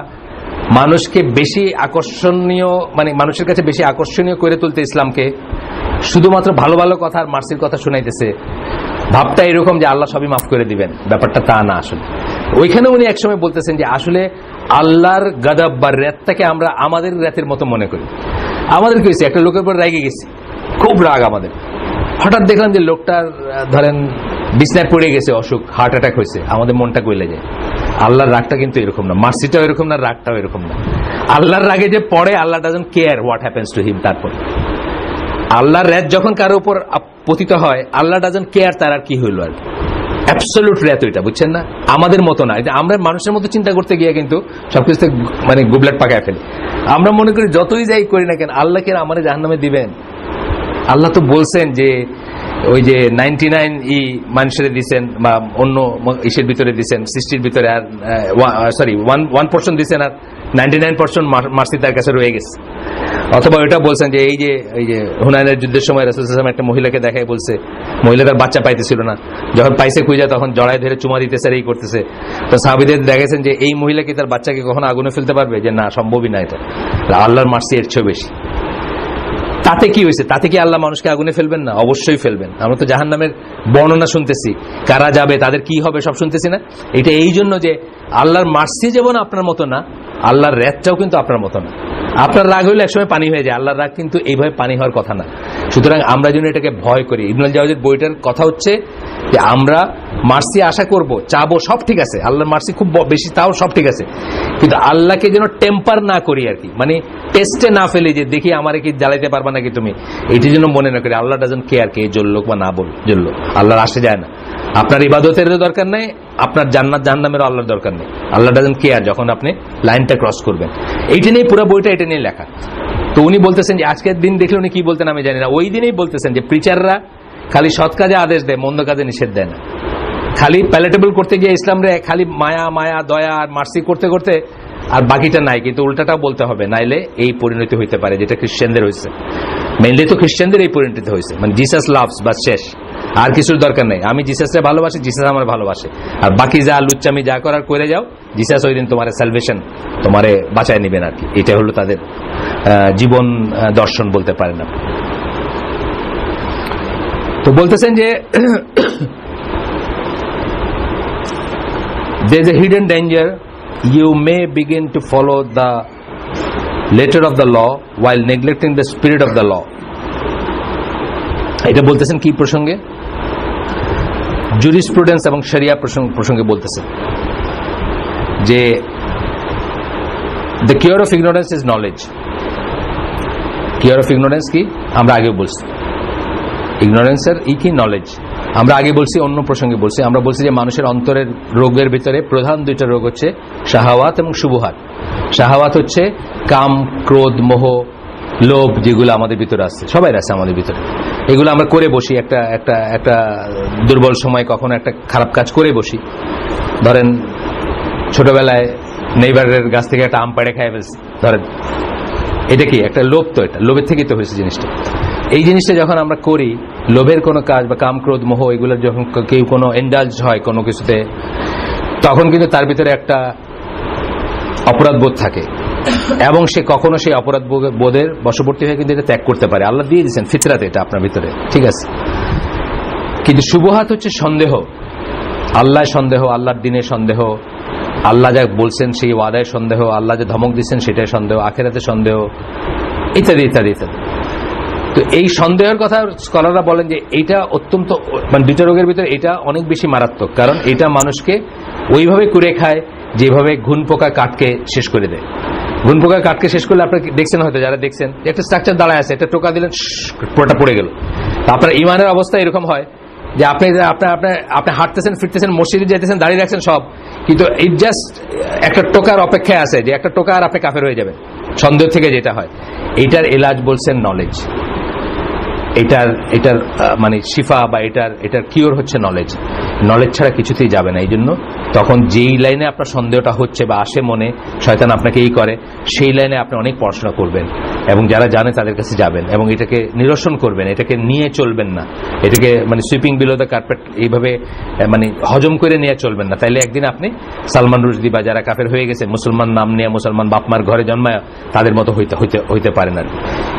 মানুষকে বেশি আকর্ষণীয়, মানে মানুষের কাছে বেশি আকর্ষণীয় করে তুলতে ইসলামকে শুধুমাত্র ভালো ভালো কথা আর মার্সির কথা শুনাইতেছে, ভাবটা এরকম যে আল্লাহ সবই মাফ করে দিবেন, ব্যাপারটা তা না। আসলে ওইখানে উনি একসময় বলতেছেন যে আসলে আল্লাহর গাদাব বা রেতটাকে আমরা আমাদের রেতের মতো মনে করি। আমাদের কি হয়েছে, একটা লোকের উপর রেগে গেছি, খুব রাগ আমাদের, হঠাৎ দেখলাম যে লোকটার ধরেন বিছনায় পড়ে গেছে, অসুখ, হার্ট অ্যাটাক হয়েছে, আমাদের মনটা গলে যায়। আল্লাহর রাগটা কিন্তু এরকম না, মার্সিটাও এরকম না, রাগটাও এরকম না। আল্লাহর রাগে যে পড়ে, Allah doesn't care what happens to him. তারপর আল্লাহর রাগ যখন কারো উপর পতিত হয়, আল্লাহ ডাজন্ট কেয়ার তার আর কি হইল, আর অ্যাবসলিউট রাগ ওইটা, বুঝছেন না? আমাদের মতো না, আমরা মানুষের মতো চিন্তা করতে গিয়ে কিন্তু সবকিছু মানে গুবলেট পাকায় ফেলি। আমরা মনে করি যতই যাই করি না কেন আল্লাহকে আমাদের জাহান্নামে দিবেন। আল্লাহ তো বলছেন যে ওই যে 99 মানুষের দিচ্ছেন বা অন্য ইসের ভিতরে দিচ্ছেন, সৃষ্টির ভিতরে, আর 1% দিচ্ছেন আর 99% মার্সি তার কাছে রয়ে গেছে। অথবা ওইটা বলছেন যে এই যে হুনাইনের যুদ্ধের সময় রাসূল সাল্লাল্লাহু আলাইহি ওয়াসাল্লাম একটা মহিলাকে দেখায় বলছে, মহিলা তার বাচ্চা পাইতেছিল না, যখন পাইছে খুঁজে তখন জড়ায় ধরে চুমা দিতেছে আর এই করতেছে। তো সাহাবীদের দেখেছেন যে এই মহিলা কি তার বাচ্চাকে কখনো আগুনে ফেলতে পারবে? যে না, সম্ভবই না। এটা আল্লাহর মার্সি এর চেয়ে বেশি। তাতে কি হয়েছে? তাতে কি আল্লাহ মানুষকে আগুনে ফেলবেন না? অবশ্যই ফেলবেন। আমরা তো জাহান্নামের বর্ণনা শুনতেছি, কারা যাবে, তাদের কি হবে, সব শুনতেছি না? এটা এই জন্য যে আল্লাহর মার্সি যেমন আপনার মতো না, আল্লাহর রাগটাও কিন্তু আপনার মতো না। আপনার রাগ হইলে একসময় পানি হয়ে যায়, আল্লাহর রাগ কিন্তু এইভাবে পানি হওয়ার কথা না। সুতরাং আমরা যেন এটাকে ভয় করি। ইবনুল জাওজির বইটার কথা হচ্ছে যে আমরা মার্সি আশা করব, চাবো, সব ঠিক আছে, আল্লাহর মার্সি খুব বেশি, তাও সব ঠিক আছে, কিন্তু আল্লাহকে যেন টেম্পার না করি আর কি, মানে টেস্টে না ফেলি যে দেখি আমারে কি জ্বালাইতে পারবা নাকি তুমি, এটি যেন মনে না করি। আল্লাহ ডাজন্ট কেয়ার কে জ্বললো বা না জ্বললো, আল্লাহর আসে যায় না। আপনার ইবাদতেরও দরকার নেই, আপনার জান্নাত জাহান্নামেরও আল্লাহর দরকার নেই। আল্লাহ ডাজন্ট কেয়ার যখন আপনি লাইনটা ক্রস করবেন। এইটা নিয়ে পুরো বইটা এটা নিয়ে লেখা। তো উনি বলতেছেন যে আজকের দিন দেখলে উনি কি বলতেন আমি জানি না, ওই দিনেই বলতেছেন যে প্রিচাররা খালি সৎ কাজে আদেশ দেয়, মন্দ কাজে নিষেধ দেয় না। খালি প্যালেটেবল করতে গিয়ে ইসলামরে খালি মায়া মায়া দয়া আর মার্সি করতে করতে আর বাকিটা নাই, কিন্তু উল্টাটাও বলতে হবে, নাইলে এই পরিণতি হইতে পারে যেটা খ্রিস্টানদের হয়েছে। মেইনলি তো খ্রিস্টানদের এই পরিণতি হয়েছে, মানে জিসাস লাভস, বাস শেষ, আর কিছুর দরকার নেই। আমি জিসাসকে ভালোবাসি, জিসাস আমার ভালোবাসে, আর বাকি যা লুচ্চামি যা করার করে যাও, জিসাস ওই দিন তোমার সালভেশন তোমারে বাঁচায় নিবেন আর কি। এটা হলো তাদের জীবন দর্শন বলতে পারেন না। তো বলতেছেন যে there is a hidden danger, you may begin to follow the letter of the law while neglecting the spirit of the law. এটা বলতেছেন কি প্রসঙ্গে? জুরিসপ্রুডেন্স এবং শরিয়া প্রসঙ্গে বলতেছেন যে the cure of ignorance is knowledge. cure of ignorance কি আমরা আগে বলছি, ইগনোরেন্সের কি নলেজ। আমরা আগে বলছি, অন্য প্রসঙ্গে বলছি, আমরা বলছি যে মানুষের অন্তরের রোগের ভিতরে প্রধান দুইটা রোগ হচ্ছে শাহাওয়াত এবং শুবহাত। শাহাওয়াত হচ্ছে কাম, ক্রোধ, মোহ, লোভ, যেগুলো আমাদের ভিতরে আছে, সবাই আছে আমাদের ভিতরে। এগুলো আমরা করে বসি, একটা একটা একটা দুর্বল সময় কখনো একটা খারাপ কাজ করে বসি। ধরেন ছোটবেলায় নেইবারের গাছ থেকে একটা আম পাড়ে খাই ফেলছি, ধরেন এটা কি একটা লোভ, তো এটা লোভের থেকেই তো হয়েছে জিনিসটা। এই জিনিসটা যখন আমরা করি, লোভের কোনো কাজ বা কাম, ক্রোধ, মোহ, এগুলোর যখন কেউ কোনো ইন্ডালজ হয় কোনো কিছুতে, তখন কিন্তু তার ভিতরে একটা অপরাধ বোধ থাকে, এবং সে কখনো সেই অপরাধ বোধের বশবর্তী হয়ে কিন্তু এটা ত্যাগ করতে পারে। আল্লাহ দিয়ে দিয়েছেন ফিতরাতে এটা আপনার ভিতরে, ঠিক আছে। কিন্তু শুবহাত হচ্ছে সন্দেহ, আল্লাহ সন্দেহ, আল্লাহর দিনে সন্দেহ, আল্লাহ যা বলছেন সেই ওয়াদায় সন্দেহ, আল্লাহ যে ধমক দিচ্ছেন সেটাই সন্দেহ, আখিরাতে সন্দেহ, ইত্যাদি ইত্যাদি ইত্যাদি। তো এই সন্দেহের কথা স্কলাররা বলেন যে এটা অত্যন্ত, মানে দুইটা রোগের ভিতরে এটা অনেক বেশি মারাত্মক, কারণ এটা মানুষকে ওইভাবে কুড়ে খায় যেভাবে ঘুন পোকা কাঠকে শেষ করে দেয়। ঘুন পোকা কাঠকে শেষ করলে আপনারা দেখছেন, হয়তো যারা দেখছেন, একটা স্ট্রাকচার দাঁড়ায় আছে, একটা টোকা দিলেন, পুরোটা পড়ে গেল। আপনার ইমানের অবস্থা এরকম হয় যে আপনি হাঁটতেছেন, ফিরতেছেন, মসজিদে যেতেছেন, দাঁড়িয়ে রাখছেন সব, কিন্তু ইট জাস্ট একটা টোকার অপেক্ষায় আছে যে একটা টোকা আর আপনি কাফের হয়ে যাবেন সন্দেহ থেকে। যেটা হয় এইটার এলাজ বলছেন নলেজ, এটার মানে শিফা বা এটার কিওর হচ্ছে নলেজ। নলেজ ছাড়া কিছুতেই যাবে না। এই জন্য তখন যেই লাইনে আপনার সন্দেহটা হচ্ছে বা আসে মনে, শয়তান আপনাকে এই করে, সেই লাইনে আপনি অনেক পড়াশোনা করবেন এবং যারা জানে তাদের কাছে যাবেন এবং এটাকে নিরসন করবেন, এটাকে নিয়ে চলবেন না, এটাকে মানে সুইপিং বিলো দ্য কার্পেট এইভাবে মানে হজম করে নিয়ে চলবেন না। তাইলে একদিন আপনি সালমান রুশদি বা যারা কাফের হয়ে গেছে, মুসলমান নাম নিয়ে, মুসলমান বাপমার ঘরে জন্মায়, তাদের মতো হইতে পারেন আর।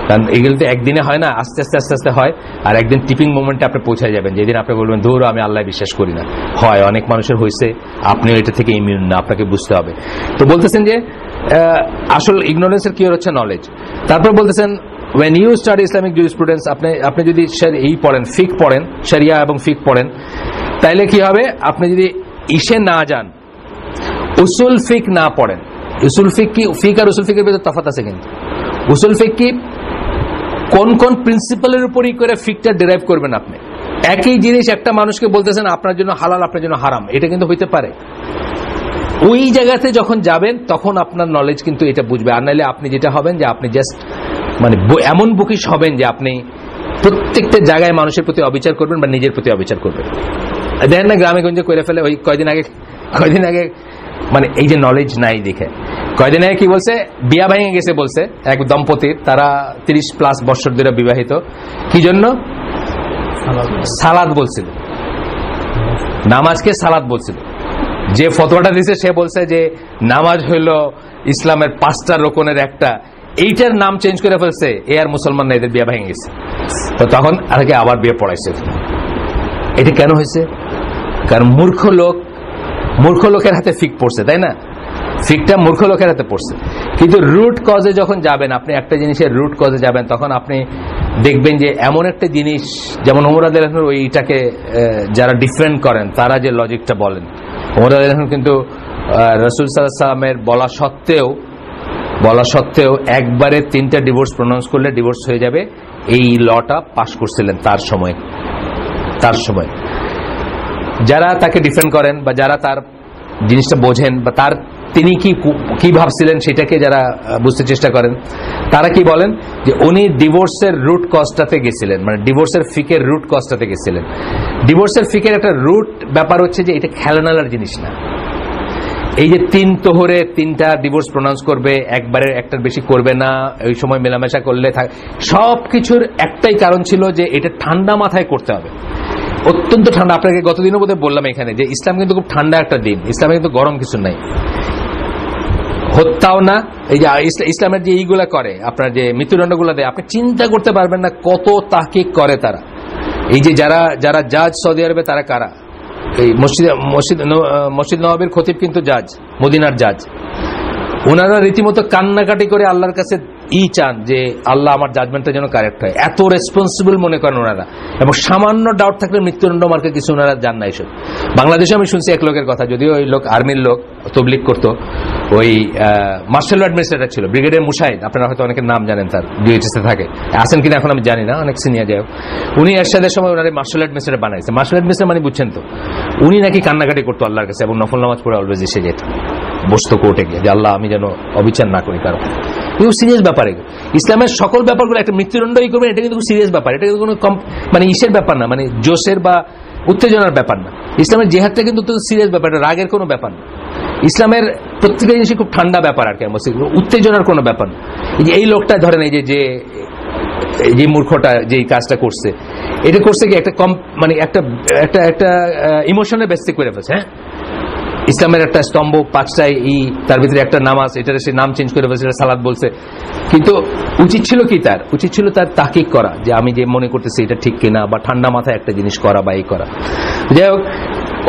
কারণ এগুলো তো একদিনে হয় না, আস্তে আস্তে আস্তে আস্তে হয়, আর একদিন টিপিং মোমেন্টে আপনি পৌঁছে যাবেন যেদিন আপনি বলবেন ধুর আমি আল্লাহ বিশ্বাস করি না। হয়, অনেক মানুষের হয়েছে, আপনিও এটা থেকে ইমিউন না, আপনাকে বুঝতে হবে। তো বলতেছেন যে আসল ইগনোরেন্সের কিওর হচ্ছে নলেজ। তারপর বলতেছেন when you study Islamic jurisprudence, আপনি যদি এই পড়েন, ফিক পড়েন, শরিয়া এবং ফিক পড়েন, তাইলে কি হবে, আপনি যদি ইসে না যান, উসুল ফিক না পড়েন। উসুল ফিক কি, ফিক আর উসুল ফিকের ভিতরে তফাৎ আছে কিন্তু। উসুল ফিক কি, কোন কোন প্রিন্সিপালের উপরই করে ফিকটা ডিরাইভ করবেন আপনি। একই জিনিস একটা মানুষকে বলতেছেন আপনার জন্য হালাল, আপনার জন্য হারাম, এটা কিন্তু হইতে পারে। ওই জায়গাতে যখন যাবেন তখন আপনার নলেজ কিন্তু এটা বুঝবে। আর নাইলে আপনি যেটা হবেন যে আপনি জাস্ট মানে এমন বুকিশ হবেন যে আপনি প্রত্যেকটা জায়গায় মানুষের প্রতি অবিচার করবেন বা নিজের প্রতি অবিচার করবেন। দেখেন না গ্রামে গঞ্জে করে ফেলে, ওই কয়দিন আগে মানে এই যে নলেজ নাই দেখে, কয়দিন আগে কি বলছে, বিয়া ভেঙে গেছে বলছে এক দম্পতির, তারা 30+ বছর ধরে বিবাহিত, কি জন্য? সালাদ বলছিল, নামাজকে সালাদ বলছিল। যে ফতোয়াটা দিছে সে বলছে যে নামাজ হইল ইসলামের 5টা রোকনের একটা, এইটার নাম চেঞ্জ করে ফেলছে, এ আর মুসলমান না, এদের বিয়ে ভেঙে গেছে। তো তখন আবার বিয়ে পড়াইছে। এটা কেন হয়েছে? কারণ মূর্খ লোকের হাতে ফিক পড়ছে, তাই না? ফিকটা মূর্খ লোকের হাতে পড়ছে। কিন্তু রুট কজে যখন যাবেন, আপনি একটা জিনিসের রুট কজে যাবেন, তখন আপনি দেখবেন যে এমন একটা জিনিস, যেমন ওমর রাদিয়াল্লাহু আনহু ওইটাকে যারা ডিফেন্ড করেন তারা যে লজিকটা বলেন, ওমর রাদিয়াল্লাহু আনহু কিন্তু রাসূল সাল্লাল্লাহু আলাইহি ওয়াসাল্লামের বলা সত্ত্বেও একবারে 3টা ডিভোর্স প্রনাউন্স করলে ডিভোর্স হয়ে যাবে, এই লটা পাস করছিলেন তার সময়। যারা তাকে ডিফেন্ড করেন বা যারা তার জিনিসটা বোঝেন বা তিনি কি ভাবছিলেন সেটাকে যারা বুঝতে চেষ্টা করেন, তারা কি বলেন যে উনি ডিভোর্সের রুট কজটাতে গেছিলেন, মানে ডিভোর্সের ফিকের রুট কজটাতে গেছিলেন। ডিভোর্সের ফিকের একটা রুট ব্যাপার হচ্ছে যে এটা খেলানালার জিনিস না। এই যে 3 তোহরে 3টা ডিভোর্স প্রনাউন্স করবে, একবারে একটার বেশি করবে না, ওই সময় মেলামেশা করলে সবকিছুর একটাই কারণ ছিল যে এটা ঠান্ডা মাথায় করতে হবে, অত্যন্ত ঠান্ডা। আপনাকে গতদিনও বোধহয় বললাম এখানে যে ইসলাম কিন্তু খুব ঠান্ডা একটা দিন, ইসলামে কিন্তু গরম কিছু নাই, হত্যাও না। এই যে ইসলামের যে এইগুলা করে, আপনার যে মৃত্যুদণ্ডগুলো দেয়, আপনি চিন্তা করতে পারবেন না কত তাহকিক করে তারা। এই যে যারা জাজ সৌদি আরবে, তারা কারা? এই মসজিদ নববীর খতিব কিন্তু জাজ, মদিনার জাজ। ওনারা রীতিমতো কান্নাকাটি করে আল্লাহর কাছে চান যে আল্লাহ আমার জাজমেন্টটা যেন কারেক্ট হয়, এত রেসপন্সিবল মনে করেন ওনারা। এবং সামান্য ডাউট থাকলে মৃত্যুদণ্ড মার্কে কিছু ওনারা জান না। এসব বাংলাদেশে আমি শুনছি এক লোকের কথা, যদিও ওই লোক আর্মির লোক, তবলিগ করতো, ওই মার্শাল অ্যাডমিনিস্ট্রেটর ছিল, ব্রিগেডিয়ার মুশাহিদ, আপনারা হয়তো অনেকের নাম জানেন, তার ডিএইচএস থাকে, আছেন কিনা এখন আমি জানি না, অনেক সিনিয়র। যাই হোক, উনি এরশাদের সময় ওনার মার্শাল অ্যাডমিনিস্ট্রেটর বানাইছে। মার্শাল অ্যাডমিনিস্ট্রেটর মানে বুঝছেন তো, উনি নাকি কান্নাকাটি করতো আল্লাহর কাছে এবং নফল নামাজ পড়ে অলওয়েজ এসে যেত, বসতো কোর্টে গিয়ে যে আল্লাহ আমি যেন অবিচার না করি কারো। কিন্তু সিরিয়াস ব্যাপার, ইসলামের সকল ব্যাপারগুলো, একটা মৃত্যুদণ্ডই করবেন, এটা কিন্তু সিরিয়াস ব্যাপার, এটা কিন্তু কোনো মানে ইসের ব্যাপার না, মানে জোশের বা উত্তেজনার ব্যাপার না। ইসলামের জিহাদটা কিন্তু সিরিয়াস ব্যাপার, এটা রাগের কোনো ব্যাপার না। ইসলামের প্রত্যেকটা জিনিসই খুব ঠান্ডা ব্যাপার আর কি, উত্তেজনার কোনো ব্যাপার না। এই লোকটা ধরেন, এই যে মূর্খটা যে কাজটা করছে, এটা করছে কি একটা মানে একটা ইমোশনের বেসিস করে ফেলছে। হ্যাঁ, ইসলামের একটা স্তম্ভ, 5টায় তার ভিতরে একটা নামাজ, এটার সে নাম চেঞ্জ করে ফেলছে, সালাত বলছে। কিন্তু উচিত ছিল তার তাহকিক করা, যে আমি যে মনে করতেছি এটা ঠিক কিনা, বা ঠান্ডা মাথায় একটা জিনিস করা বা এই করা। যাই হোক,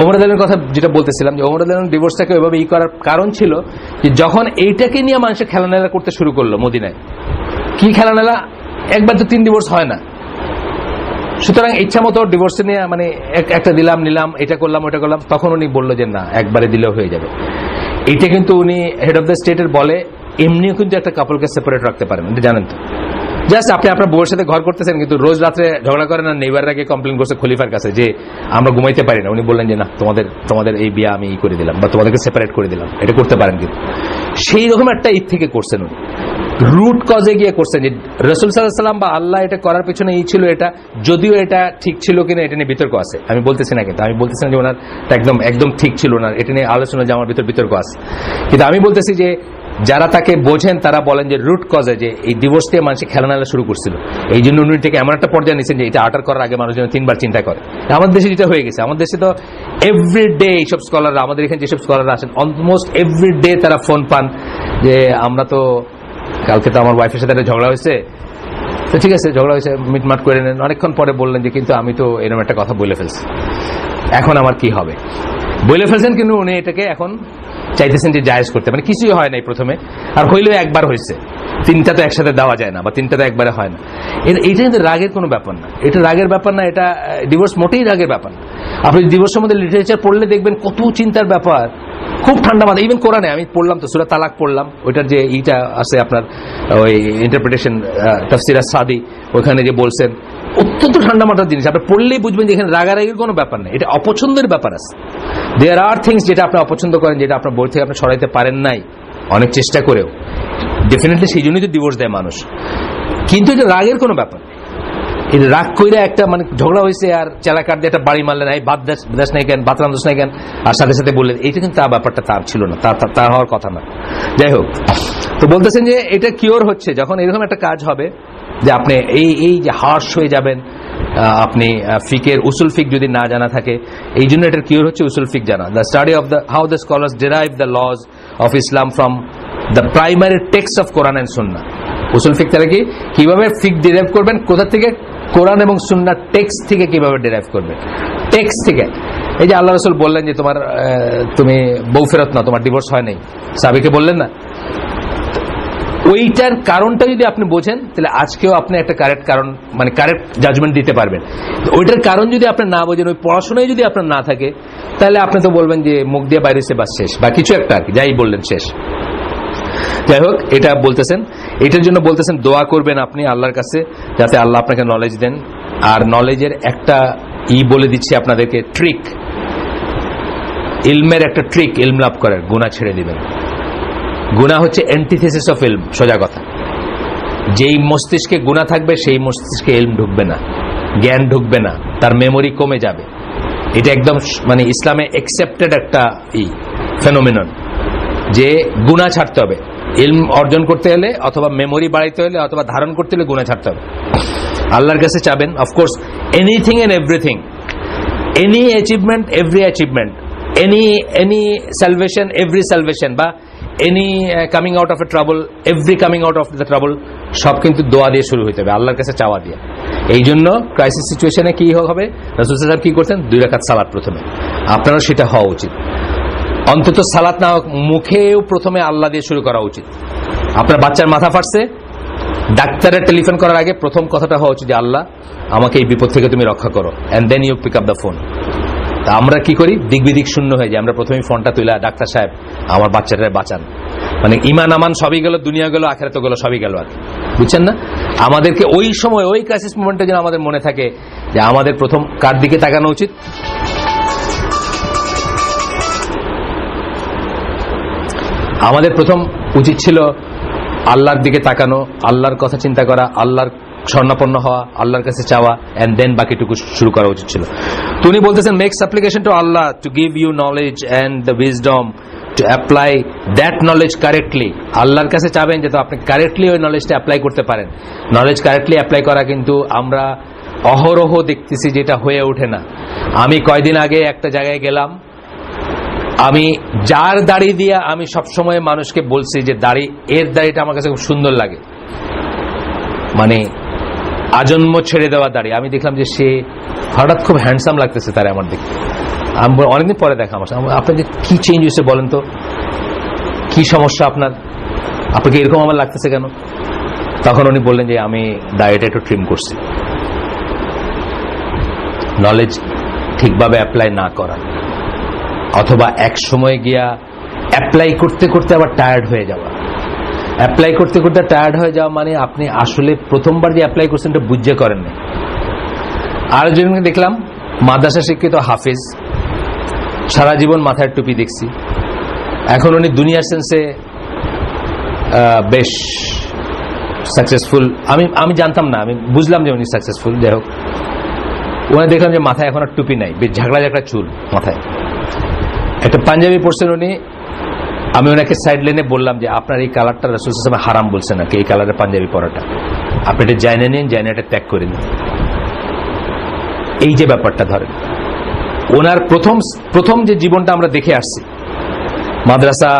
ওমর রাদিয়াল্লাহু আনহুর কথা যেটা বলতেছিলাম, যে ওমর রাদিয়াল্লাহু আনহু ডিভোর্সটাকে ওইভাবে করার কারণ ছিল যে যখন এইটাকে নিয়ে মানুষের খেলানেলা করতে শুরু করলো মদিনায়, কি খেলানেলা, একবার তো 3 ডিভোর্স হয় না, সুতরাং ইচ্ছা মতো ডিভোর্স নিয়ে মানে একটা দিলাম নিলাম, এটা করলাম ওটা করলাম, তখন উনি বললো যে না, একবারে দিলেও হয়ে যাবে। এটা কিন্তু উনি হেড অফ দ্য স্টেটের বলে এমনিও কিন্তু একটা কাপলকে সেপারেট রাখতে পারেন, এটা জানেন তো। জাস্ট আপনি আপনার বউয়ের সাথে ঘর করতেছেন, কিন্তু রোজ রাত্রে ঝগড়া করেন, আর নেইবাররা গিয়ে কমপ্লেন করছে খলিফার কাছে যে আমরা ঘুমাইতে পারি না। উনি বললেন যে না, তোমাদের এই বিয়া আমি করে দিলাম, বা তোমাদেরকে সেপারেট করে দিলাম, এটা করতে পারেন। কিন্তু সেই রকম একটা থেকে করছেন উনি, রুট কজে গিয়ে করছেন যে রাসূল সাল্লাল্লাহু আলাইহি ওয়াসাল্লাম বা আল্লাহ এটা করার পিছনে ছিল এটা, যদিও এটা ঠিক ছিল কিনা এটা নিয়ে বিতর্ক আছে, আমি বলতেছি না, কিন্তু আমি বলতেছি না যে ওনার একদম ঠিক ছিল না, এটা নিয়ে আলোচনা যে আমার ভিতর বিতর্ক আছে। কিন্তু আমি বলতেছি যে যারা তাকে বোঝেন তারা বলেন যে রুট কজে যে এই ডিভোর্স দিয়ে মানুষ খেলানালা শুরু করছিল, এই জন্য উনি থেকে এমন একটা পর্যায়ে নিয়েছেন যে এটা আটার করার আগে মানুষ যেন 3বার চিন্তা করে। আমাদের দেশে যেটা হয়ে গেছে, আমাদের দেশে তো এভরিডে এইসব স্কলাররা, আমাদের এখানে যেসব স্কলাররা আসেন, অলমোস্ট এভরিডে তারা ফোন পান যে আমরা তো কালকে তো আমার ওয়াইফের সাথে একটা ঝগড়া হয়েছে, তো ঠিক আছে ঝগড়া হয়েছে, মিটমাট করে নেন। অনেকক্ষণ পরে বললেন যে কিন্তু আমি তো এরকম একটা কথা বলে ফেলছি, এখন আমার কি হবে। বলে ফেলছেন, কিন্তু উনি এটাকে এখন চাইতেছেন যে জায়েজ করতে, মানে কিছুই হয় নাই প্রথমে, আর হইলেও একবার হয়েছে, 3টা তো একসাথে দেওয়া যায় না, বা 3টা তো একবারে হয় না। এটা কিন্তু রাগের কোনো ব্যাপার না, এটা রাগের ব্যাপার না, এটা ডিভোর্স মোটেই রাগের ব্যাপার না। আপনি ডিভোর্স সম্বন্ধে লিটারেচার পড়লে দেখবেন কত চিন্তার ব্যাপার, খুব ঠান্ডা মাথা। ইভেন কোরআনে আমি পড়লাম তো, সূরা তালাক পড়লাম, ওইটার যে ইটা আছে আপনার ওই ইন্টারপ্রিটেশন তাফসীর আস-সাদি, ওইখানে যে বলছেন অত্যন্ত ঠান্ডা মাথার জিনিস, আপনি পড়লেই বুঝবেন যে এখানে রাগারাগির কোনো ব্যাপার নেই, এটা অপছন্দের ব্যাপার আছে। দেয়ার আর থিংস যেটা আপনি অপছন্দ করেন, যেটা আপনার বই থেকে আপনি সরাইতে পারেন নাই অনেক চেষ্টা করেও, ডেফিনেটলি সেই জন্যই তো ডিভোর্স দেয় মানুষ। কিন্তু এটা রাগের কোনো ব্যাপার, এটা রাগ কইরা একটা মানে ঝগড়া হয়েছে আর চেলাকার দিয়ে একটা বাড়ি মারলেন, এই বাদ দাস নাই কেন, বাত রান্ধস নাই কেন, আর সাথে সাথে বললেন, এইটা কিন্তু তার ব্যাপারটা তার ছিল না, তার হওয়ার কথা না। যাই হোক, তো বলতেছেন যে এটা কিওর হচ্ছে যখন এরকম একটা কাজ হবে যে আপনি এই যে হার্শ হয়ে যাবেন, আপনি ফিকের উসুল ফিক যদি না জানা থাকে, এই জন্য এটার কিওর হচ্ছে উসুল ফিক জানা। The study of the how the scholars derive the laws of Islam from the primary text of Quran and Sunnah. উসুল ফিক তারা কিভাবে ফিক ডিরাইভ করবেন, কোথা থেকে, কোরআন এবং সুন্নাহ টেক্সট থেকে কিভাবে ডিরাইভ করবেন, টেক্সট থেকে। এই যে আল্লাহ রাসূল বললেন যে তুমি বউ ফেরত না, তোমার ডিভোর্স হয় নাই, সাহাবীকে বললেন না, ওইটার কারণটা যদি আপনি বোঝেন তাহলে আজকেও আপনি একটা কারেক্ট কারণ মানে কারেক্ট জাজমেন্ট দিতে পারবেন। ওইটার কারণ যদি আপনি না বোঝেন, ওই পড়াশোনায় যদি আপনার না থাকে, তাহলে আপনি তো বলবেন যে মুখ দিয়ে বাইরে সে বাস শেষ বা কিছু একটা আর কি, যাই বললেন শেষ। যাই হোক, এটা বলতেছেন, এটার জন্য বলতেছেন দোয়া করবেন আপনি আল্লাহর কাছে যাতে আল্লাহ আপনাকে নলেজ দেন। আর নলেজের একটা বলে দিচ্ছি আপনাদেরকে, ট্রিক, ইলমের একটা ট্রিক, ইলম লাভ করার, গুনাহ ছেড়ে দিবেন। গুনাহ হচ্ছে অ্যান্টিথেসিস অফ ইলম, সোজা কথা। যেই মস্তিষ্কে গুনাহ থাকবে সেই মস্তিষ্কে ইলম ঢুকবে না, জ্ঞান ঢুকবে না, তার মেমোরি কমে যাবে। এটা একদম মানে ইসলামে অ্যাকসেপ্টেড একটা ফেনোমেনন যে গুনাহ ছাড়তে হবে ইলম অর্জন করতে হলে, অথবা মেমোরি বাড়াইতে হলে, অথবা ধারণ করতে হলে গুনাহ ছাড়তে হবে। আল্লাহর কাছে চাবেন of course anything and everything, any achievement every achievement, any salvation every salvation, বা any coming out of a trouble every coming out of the trouble, সব কিন্তু দোয়া দিয়ে শুরু হইতে হবে, আল্লাহর কাছে চাওয়া দিয়ে। এই জন্য ক্রাইসিস সিচুয়েশনে কি হবে, রাসূল সাল্লাল্লাহু আলাইহি ওয়াসাল্লাম কি করতেন, 2 রাকাত সালাত প্রথমে। আপনারও সেটা হওয়া উচিত, অন্তত সালাত না হোক মুখেও প্রথমে আল্লাহ দিয়ে শুরু করা উচিত। আপনার বাচ্চার মাথা ফাটছে, ডাক্তারের টেলিফোন করার আগে প্রথম কথাটা হওয়া উচিত যে আল্লাহ আমাকে এই বিপদ থেকে তুমি রক্ষা করো, and then you pick up the phone. তা আমরা কি করি, দিক বিদিক শূন্য হয়ে যায়, আমরা প্রথমেই ফোনটা তুলে ডাক্তার সাহেব আমার বাচ্চাটারে বাঁচান, মানে ইমান আমান সবই গেল, দুনিয়া গেল, আখিরাত গেল, সবই গেল আর, বুঝছেন না? আমাদেরকে ওই সময় ওই ক্রাইসিস মোমেন্টে যেন আমাদের মনে থাকে যে আমাদের প্রথম কার দিকে তাকানো উচিত, আমাদের প্রথম উচিত ছিল আল্লাহর দিকে তাকানো, আল্লাহর কথা চিন্তা করা, আল্লাহর স্বর্ণাপন্ন হওয়া, আল্লাহর কাছে চাওয়া, এন্ড দেন বাকিটুকু শুরু করা উচিত ছিল। তো উনি বলতেছেন makes application to Allah to give you knowledge and the wisdom to apply that knowledge correctly. আল্লাহর কাছে চাবেন যে তো আপনি কারেক্টলি ওই নলেজটা অ্যাপ্লাই করতে পারেন। নলেজ কারেক্টলি অ্যাপ্লাই করা কিন্তু আমরা অহরহ দেখতেছি যেটা হয়ে ওঠে না। আমি কয়দিন আগে একটা জায়গায় গেলাম, আমি যার দাড়ি দিয়া আমি সবসময় মানুষকে বলছি যে এর দাড়িটা আমার কাছে খুব সুন্দর লাগে, মানে আজন্ম ছেড়ে দেওয়া দাড়ি, আমি দেখলাম যে সে হঠাৎ খুব হ্যান্ডসাম লাগতেছে তারা আমার দিকে। আমি অনেকদিন পরে দেখা আমার, আপনার যে কি চেঞ্জ হয়েছে বলেন তো, কি সমস্যা আপনার, আপনাকে এরকম আমার লাগতেছে কেন? তখন উনি বললেন যে আমি দাড়িটা একটু ট্রিম করছি। নলেজ ঠিকভাবে অ্যাপ্লাই না করা, অথবা এক সময় গিয়া অ্যাপ্লাই করতে করতে আবার টায়ার্ড হয়ে যাওয়া। অ্যাপ্লাই করতে করতে টায়ার্ড হয়ে যাওয়া মানে আপনি আসলে প্রথমবার যে অ্যাপ্লাই করছেন এটা বুঝে করেন না। আর একজনকে দেখলাম মাদ্রাসা শিক্ষিত হাফেজ, সারা জীবন মাথায় টুপি দেখছি, এখন উনি দুনিয়ার সেন্সে বেশ সাকসেসফুল। আমি জানতাম না, আমি বুঝলাম যে উনি সাকসেসফুল। যাই হোক, উনি দেখলাম যে মাথায় এখন আর টুপি নাই, বেশ ঝাগড়া ঝাগড়া চুল মাথায়, একটা পাঞ্জাবি পরছেন উনি। আমি ওনাকে সাইড লাইনে বললাম যে আপনার এই কালারটা রাসূল সাল্লাল্লাহু আলাইহি ওয়াসাল্লাম হারাম বলছেন নাকি, এই কালারের পাঞ্জাবি পরাটা, আপনি এটা জানেন নিন, জানেন এটা ত্যাগ করে নিন। এই যে ব্যাপারটা ধরেন, ওনার প্রথম যে জীবনটা আমরা দেখে আসছি, মাদ্রাসা,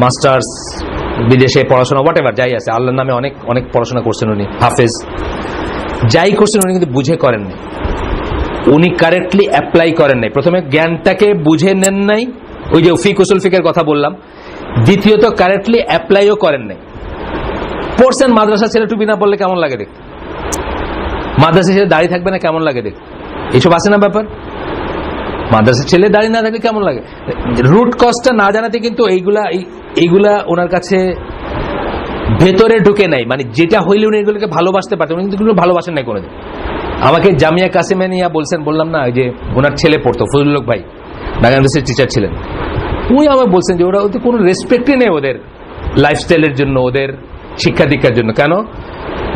মাস্টার্স, বিদেশে পড়াশোনা, হোয়াট এভার যাই আছে, আল্লাহর নামে অনেক অনেক পড়াশোনা করছেন উনি, হাফেজ, যাই করছেন উনি কিন্তু বুঝে করেন নাই, উনি কারেক্টলি অ্যাপ্লাই করেন নাই। প্রথমে জ্ঞানটাকে বুঝে নেন নাই, ওই যে ফিক উসুল ফিকের কথা বললাম। দ্বিতীয়ত কারেক্টলি অ্যাপ্লাইও করেন নাই। পড়ছেন মাদ্রাসা ছেলে টুপি না পড়লে কেমন লাগে দেখতে, মাদ্রাসা ছেলে দাড়ি থাকবে না কেমন লাগে দেখতে, এইসব আছে না ব্যাপার। মাদ্রাসা ছেলে দাড়ি না থাকলে কেমন লাগে, রুট কজটা না জানাতে কিন্তু এইগুলা ওনার কাছে ভেতরে ঢুকে নাই, মানে যেটা হইলে উনি এগুলোকে ভালোবাসতে পারতেন, উনি কিন্তু ভালোবাসেন নাই কোনোদিন। আমাকে জামিয়া কাসিমে নিয়ে বললাম না, যে ওনার ছেলে পড়তো, ফজলুল হক ভাই, বাংলাদেশের টিচার ছিলেন, উনি আমাকে বলছেন যে ওরা ওদের কোনো রেসপেক্টই নেই ওদের লাইফস্টাইলের জন্য, ওদের শিক্ষা দীক্ষার জন্য। কেন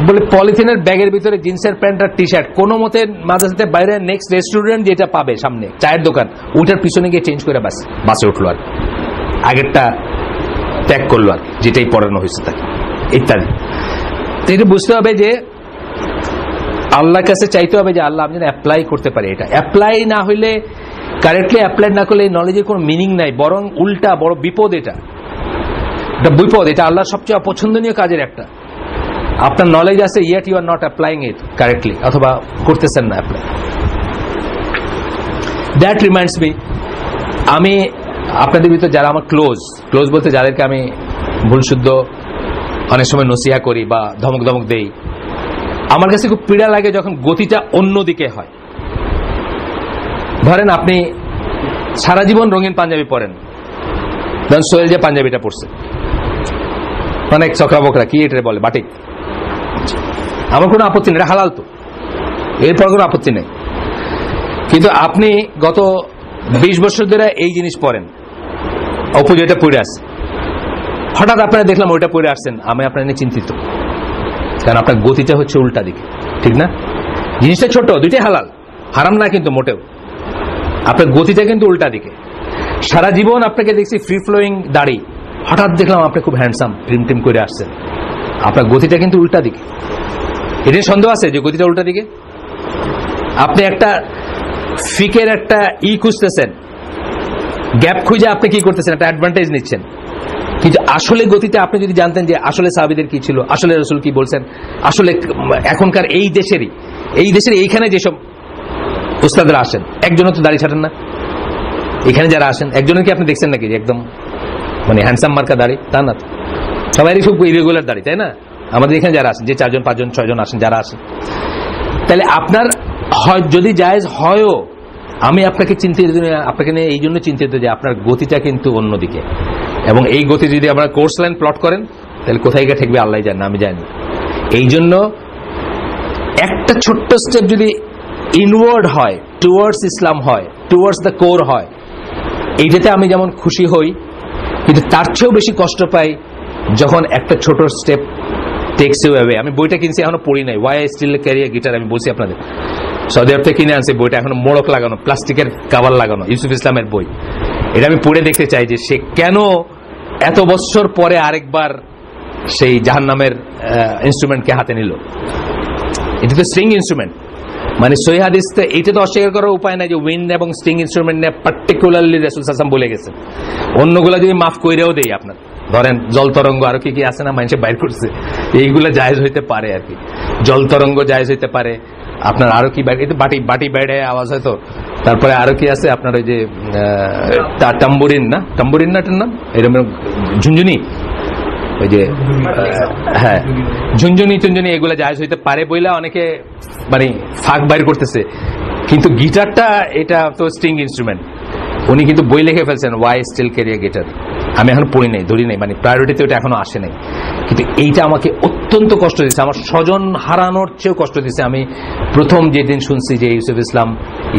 বলে, পলিথিনের ব্যাগের ভিতরে জিন্সের প্যান্ট আর টি শার্ট, কোনো মতে মাদ্রাসাতে বাইরে নেক্সট রেস্টুরেন্ট যেটা পাবে সামনে, চায়ের দোকান, ওটার পিছনে গিয়ে চেঞ্জ করে বাসে উঠলো, আর আগেরটা ত্যাগ করলো, আর যেটাই পড়ানো হয়েছে তাকে, ইত্যাদি। তো এটা বুঝতে হবে যে আল্লাহর কাছে চাইতে হবে যে আল্লাহ আমি যেন অ্যাপ্লাই করতে পারি। এটা অ্যাপ্লাই না হইলে, কারেক্টলি অ্যাপ্লাই না করলে এই নলেজের কোনো মিনিং নাই, বরং উল্টা বড় বিপদ। এটা বিপদ, এটা আল্লাহর সবচেয়ে অপছন্দনীয় কাজের একটা। আপনার নলেজ আছে, yet you are not applying it correctly, অথবা করতেছেন না অ্যাপ্লাই। দ্যাট রিমাইন্ডস মি, আমি আপনাদের ভিতরে যারা আমার ক্লোজ বলতে যাদেরকে আমি ভুলশুদ্ধ অনেক সময় নসিহা করি বা ধমক ধমক দেই, আমার কাছে খুব পীড়া লাগে যখন গতিটা অন্যদিকে হয়। ধরেন আপনি সারা জীবন রঙিন পাঞ্জাবি পরেন, ধরেন সোহেল যে পাঞ্জাবিটা পরছে, অনেক চকরা বকরা কি এটা বলে বাটিক, আমার কোনো আপত্তি নেই, এটা হালাল তো, এরপর কোনো আপত্তি নেই। কিন্তু আপনি গত 20 বছর ধরে এই জিনিস পরেন, অপোজিটটা পরে আছে, হঠাৎ আপনারা দেখলাম ওইটা পরে আসছেন, আমি আপনার নিয়ে চিন্তিত, কারণ আপনার গতিটা হচ্ছে উল্টা দিকে, ঠিক না? জিনিসটা ছোট, দুইটাই হালাল, হারাম না কিন্তু মোটেও, আপনার গতিটা কিন্তু উল্টা দিকে। সারা জীবন আপনাকে দেখছি ফ্রি ফ্লোয়িং দাড়ি, হঠাৎ দেখলাম আপনি খুব হ্যান্ডসাম ট্রিম টিম করে আসছেন, আপনার গতিটা কিন্তু উল্টা দিকে। এটা সন্দেহ আছে যে গতিটা উল্টা দিকে? আপনি একটা ফিকের একটা খুঁজতেছেন, গ্যাপ খুঁজে আপনি কি করতেছেন, একটা অ্যাডভান্টেজ নিচ্ছেন, কিন্তু আসলে গতিতে আপনি যদি জানতেন যে আসলে সাহাবীদের কি ছিল, আসলে রাসূল কি বলছেন, আসলে এখনকার এই দেশের এইখানে যেসব উস্তাদরা আসেন, একজনও তো দাড়ি ছাড়েন না, এখানে যারা আসেন একজনের কি আপনি দেখছেন নাকি যে একদম মানে হ্যান্ডসাম মার্কা দাড়ি? তা না, সবারই খুব ইরেগুলার দাড়ি, তাই না? আমাদের এখানে যারা আসেন, যে 4 জন 5 জন 6 জন আসেন, যারা আসেন, তাহলে আপনার যদি জায়েজ হয়ও, আমি আপনাকে নিয়ে এই জন্য চিন্তিত যে আপনার গতিটা কিন্তু অন্যদিকে, এবং এই গতি যদি আপনার কোর্স লাইন প্লট করেন তাহলে কোথায় গিয়ে ঠেকবে আল্লাহ জানে, আমি জানি। এই জন্য একটা ছোট্ট স্টেপ যদি ইনওয়ার্ড হয়, টুয়ার্ডস ইসলাম হয়, টুয়ার্ডস দ্য কোর হয়, এইটাতে আমি যেমন খুশি হই, কিন্তু তার চেয়েও বেশি কষ্ট পাই যখন একটা ছোট স্টেপ টেকস ইউ অ্যাওয়ে। আমি বইটা কিনছি, এখনো পড়ি নাই, why I still carry a guitar, আমি বলছি আপনাদের, সৌদি আরব থেকে কিনে আনছি বইটা, এখনো মোড়ক লাগানো, প্লাস্টিকের কাভার লাগানো, ইউসুফ ইসলামের বই। এটা আমি পড়ে দেখতে চাই যে সে কেন এত বছর পরে আরেকবার সেই জাহান্নামের ইনস্ট্রুমেন্টকে হাতে নিল। এটা তো স্ট্রিং ইনস্ট্রুমেন্ট, মানে সহিহ হাদিসে এটা তো অস্বীকার করার উপায় নাই যে উইন্ড এবং স্ট্রিং ইনস্ট্রুমেন্ট নিয়ে পার্টিকুলারলি রাসূল সাল্লাল্লাহু আলাইহি ওয়াসাল্লাম বলে গেছেন। অন্যগুলা যদি মাফ কইরেও দেই, আপনার ধরেন জল তরঙ্গ আরো কি কি আছে না মানুষে বাইর করছে, এইগুলা জায়েজ হইতে পারে আর কি, জল তরঙ্গ জায়েজ হইতে পারে, আপনার আরো কি বাটি বাটি বাইরে আওয়াজ হয়তো, তারপরে আরো কি আছে আপনার ওই যে টাম্বুরিন না এটার নাম, এরকম ঝুনঝুনি, ওই যে হ্যাঁ ঝুনঝুনি এগুলা জায়েজ হইতে পারে বইলা অনেকে মানে ফাঁক বাইর করতেছে। কিন্তু গিটারটা এটা তো স্ট্রিং ইনস্ট্রুমেন্ট, উনি কিন্তু বই লিখে ফেলছেন why still carry a guitar. আমি এখন পড়ি নাই, ধরি নাই, মানে প্রায়োরিটিতে ওটা এখনো আসে নাই, কিন্তু এইটা আমাকে অত্যন্ত কষ্ট দিচ্ছে, আমার স্বজন হারানোর চেয়েও কষ্ট দিচ্ছে। আমি প্রথম যেদিন শুনছি যে ইউসুফ ইসলাম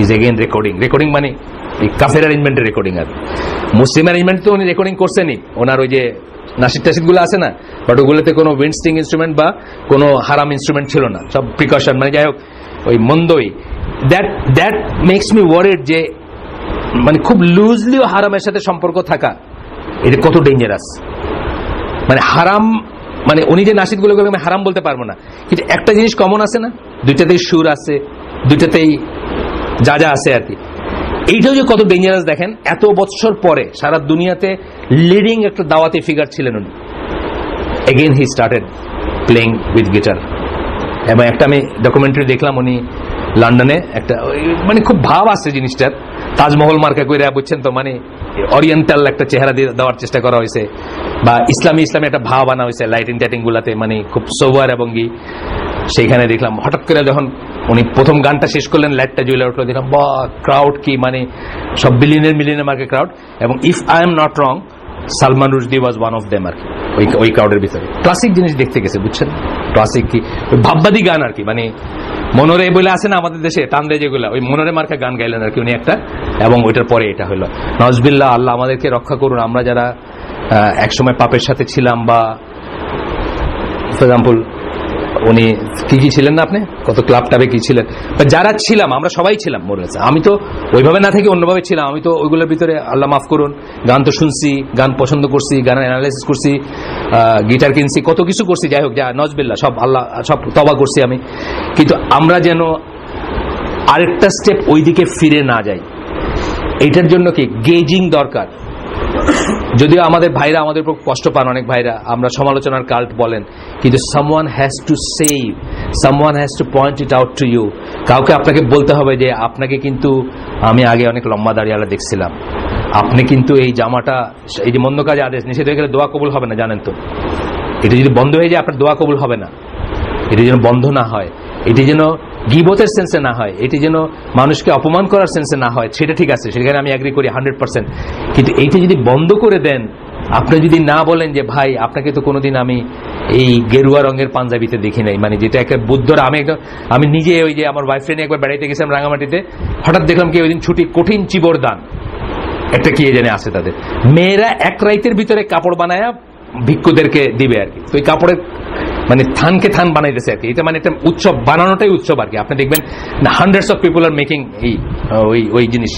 ইজ এগেইন রেকর্ডিং মানে এই কাফের অ্যারেঞ্জমেন্টের রেকর্ডিং, আর মুসলিম অ্যারেঞ্জমেন্ট তো উনি রেকর্ডিং করছেনই, ওনার ওই যে নাসিদ টাসিদ গুলো আছে না, বাট ওগুলোতে কোনো উইন্ড স্ট্রিং ইনস্ট্রুমেন্ট বা কোনো হারাম ইনস্ট্রুমেন্ট ছিল না, সব প্রিকশন, মানে যাই হোক ওই মন্দই। দ্যাট মেক্স মি ওয়ারিড যে মানে খুব লুজলিও হারামের সাথে সম্পর্ক থাকা এটা কত ডেঞ্জারাস। মানে হারাম, মানে উনি যে নাসিদ গুলো আমি হারাম বলতে পারবো না, কিন্তু একটা জিনিস কমন আছে না, দুইটাতেই সুর আছে, দুইটাতেই যা যা আছে আর কি। এইটাও যে কত ডেঞ্জারাস দেখেন, এত বছর পরে সারা দুনিয়াতে লিডিং একটা দাওয়াতি ফিগার ছিলেন উনি, again he started playing with guitar. এবং একটা আমি ডকুমেন্টারি দেখলাম, উনি লন্ডনে একটা মানে খুব ভাব আছে জিনিসটার, তাজমহল মার্কা করে বুঝছেন তো, মানে ওরিয়েন্টাল একটা চেহারা দেওয়ার চেষ্টা করা হয়েছে, বা ইসলামী একটা ভাব আনা হয়েছে লাইটিং টাইটিং গুলাতে, মানে খুব সোবার এবং কি। সেইখানে দেখলাম হঠাৎ করে যখন উনি প্রথম গানটা শেষ করলেন, লাইটটা জ্বলে উঠলো, দেখলাম বা ক্রাউড কি, মানে সব মিলিয়নের মার্কে ক্রাউড। এবং if I am not wrong, Salman Rushdie was one of them আর কি, ওই ক্রাউডের ভিতরে। ক্লাসিক জিনিস দেখতে গেছে, বুঝছেন, ক্লাসিক কি ভাববাদী গান আর কি, মানে মনোরে বলে আছে না আমাদের দেশে টান দেয় যেগুলা, ওই মনোরে মার্কা গান গাইলেন আর কি উনি একটা, এবং ওইটার পরে এটা হলো। নজবিল্লাহ, আল্লাহ আমাদেরকে রক্ষা করুন, আমরা যারা একসময় পাপের সাথে ছিলাম, বা ফর এক্সাম্পল উনি কি ছিলেন না, আপনি কত ক্লাব টাবে কি ছিলেন, বা যারা ছিলাম আমরা সবাই ছিলাম মনে হচ্ছে। আমি তো ওইভাবে না থেকে অন্যভাবে ছিলাম, আমি তো ওইগুলোর ভিতরে, আল্লাহ মাফ করুন, গান তো শুনছি, গান পছন্দ করছি, গানের অ্যানালাইসিস করছি, গিটার কিনছি, কত কিছু করছি, যাই হোক, যা নজবিল্লাহ সব আল্লাহ সব তওবা করছি আমি। কিন্তু আমরা যেন আরেকটা স্টেপ ওইদিকে ফিরে না যাই, এইটার জন্য কি গেজিং দরকার। যদিও আমাদের ভাইরা আমাদের উপর কষ্ট পান, অনেক ভাইরা, আমরা সমালোচনার কাল্ট বলেন, কিন্তু someone has to save, someone has to point it out to you. কাউকে আপনাকে বলতে হবে যে আপনাকে কিন্তু আমি আগে অনেক লম্বা দাড়িওয়ালা দেখছিলাম, আপনি কিন্তু এই জামাটা, এই যে মন্দ কাজে আদেশ, নিষেধ হয়ে গেলে দোয়া কবুল হবে না, জানেন তো। এটা যদি বন্ধ হয়ে যায় আপনার দোয়া কবুল হবে না। এটি যেন বন্ধ না হয়, এটি যেন গীবতের সেন্সে না হয়, এটি যেন মানুষকে অপমান করার সেন্সে না হয়, সেটা ঠিক আছে, সেখানে আমি এগ্রি করি 100%। কিন্তু এইটা যদি বন্ধ করে দেন, আপনি যদি না বলেন যে ভাই আপনাকে তো কোনোদিন আমি এই গেরুয়া রঙের পাঞ্জাবিতে দেখি নাই, মানে যেটা একটা বুদ্ধর, আমি নিজে ওই যে আমার ওয়াইফ নিয়ে একবার বেড়াইতে গেছিলাম রাঙামাটিতে, হঠাৎ দেখলাম কি ওই দিন ছুটি কঠিন চিবর দান একটা কি জানে আছে তাদের, মেয়েরা এক রাইতের ভিতরে কাপড় বানায়া ভিক্ষুদেরকে দিবে আর কি। তো ওই কাপড়ের মানে থানকে থান বানাইতেছে আর কি, এটা মানে একটা উৎসব, বানানোটাই উৎসব আর কি। আপনি দেখবেন hundreds of people are making এই ওই জিনিস,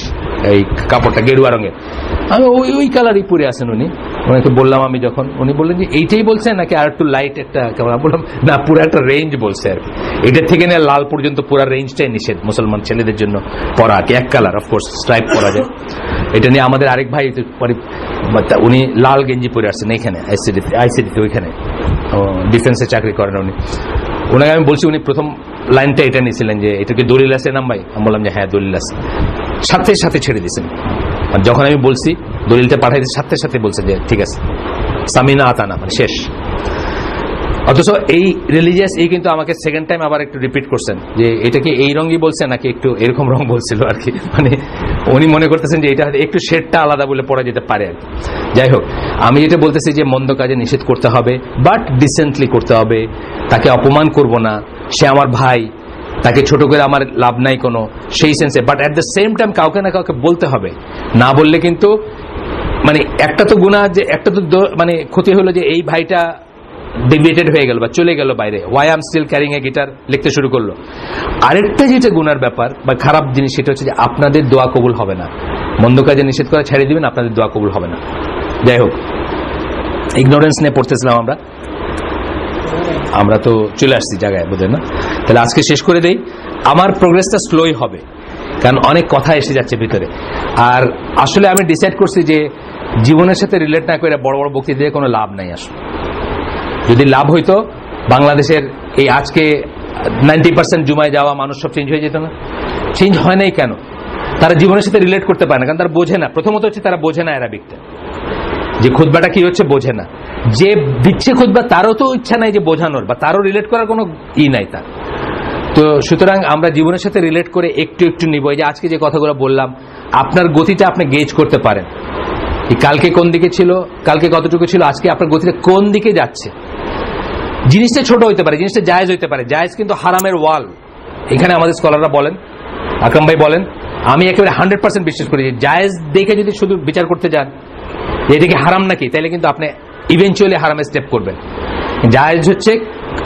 এই কাপড়টা গেরুয়া রঙের। আমি ওই কালারই পরে আছেন উনি, ওনাকে বললাম আমি যখন, উনি বললেন যে এইটাই বলছেন নাকি আর একটু লাইট একটা কাপড়, বললাম না পুরো একটা রেঞ্জ বলছে আর কি। এটার থেকে নিয়ে লাল পর্যন্ত পুরো রেঞ্জটাই নিষেধ মুসলমান ছেলেদের জন্য পরা আর কি। এক কালার অফকোর্স স্ট্রাইপ পরা যায়। এটা নিয়ে আমাদের আরেক ভাই উনি লাল গেঞ্জি পরে আসছেন এখানে আইসিডিতে, ওইখানে ডিফেন্সে চাকরি করেন উনি। ওনাকে আমি বলছি, উনি প্রথম লাইনটা এটা নিয়েছিলেন যে এটা কি দলিল আছে নাম ভাই, আমি বললাম যে হ্যাঁ দলিল আছে, সাথে সাথে ছেড়ে দিয়েছেন। আর যখন আমি বলছি দলিলটা পাঠাই দিয়েছি, সাথে সাথে বলছে যে ঠিক আছে সামিনা আতানা, মানে শেষ। অথচ এই রিলিজিয়াস এই কিন্তু আমাকে সেকেন্ড টাইম আবার একটু রিপিট করছেন যে এটা কি এই রঙই বলছে নাকি একটু এরকম রং বলছিল আর কি, মানে উনি মনে করতেছেন যে এটা একটু শেডটা আলাদা বলে পড়া যেতে পারে আর কি। যাই হোক, আমি যেটা বলতেছি যে মন্দ কাজে নিষেধ করতে হবে, বাট ডিসেন্টলি করতে হবে, তাকে অপমান করব না, সে আমার ভাই, তাকে ছোট করে আমার লাভ নাই কোনো সেই সেন্সে, but at the same time কাউকে না কাউকে বলতে হবে। না বললে কিন্তু মানে একটা তো গুনাহ, যে একটা তো মানে ক্ষতি হলো যে এই ভাইটা ডেভিয়েটেড হয়ে গেল বা চলে গেল বাইরে, why I am still carrying a guitar লিখতে শুরু করলো। আরেকটা যেটা গুনার ব্যাপার বা খারাপ জিনিস, সেটা হচ্ছে যে আপনাদের দোয়া কবুল হবে না। মন্দ কাজে নিষেধ করা ছেড়ে দিবেন, আপনাদের দোয়া কবুল হবে না। যাই হোক, ইগনোরেন্স নিয়ে পড়তেছিলাম আমরা তো চলে আসছি জায়গায়, বোঝেন না? তাহলে আজকে শেষ করে দেই। আমার প্রোগ্রেসটা স্লোই হবে, কারণ অনেক কথা এসে যাচ্ছে ভিতরে। আর আসলে আমি ডিসাইড করছি যে জীবনের সাথে রিলেট না করে বড় বড় বক্তৃতা দিয়ে কোনো লাভ নাই। আসলে যদি লাভ হইতো, বাংলাদেশের এই আজকে 90% জুমায় যাওয়া মানুষ সব চেঞ্জ হয়ে যেত না? চেঞ্জ হয় নাই কেন? তারা জীবনের সাথে রিলেট করতে পারে না, কারণ তারা বোঝে না। প্রথমত হচ্ছে তারা বোঝে না অ্যারাবিকটা, যে খুতবাটা কি হচ্ছে বোঝে না। যে দিচ্ছে খুতবা তারও তো ইচ্ছা নাই যে বোঝানোর, বা তারও রিলেট করার কোনো নাই তার। তো সুতরাং আমরা জীবনের সাথে রিলেট করে একটু একটু নিব। এই যে আজকে যে কথাগুলো বললাম, আপনার গতিটা আপনি গেজ করতে পারেন। কালকে কোন দিকে ছিল, কালকে কতটুকু ছিল, আজকে আপনার গতিটা কোন দিকে যাচ্ছে। জিনিসটা ছোট হইতে পারে, জিনিসটা জায়েজ হইতে পারে, জায়েজ কিন্তু হারামের ওয়াল। এখানে আমাদের স্কলাররা বলেন, আকরাম ভাই বলেন, আমি একেবারে 100% বিশ্বাস করি যে জায়েজ দেখে যদি শুধু বিচার করতে যান এটা কি হারাম নাকি, তাহলে কিন্তু আপনি ইভেনচুয়ালি হারামের স্টেপ করবেন। জায়েজ হচ্ছে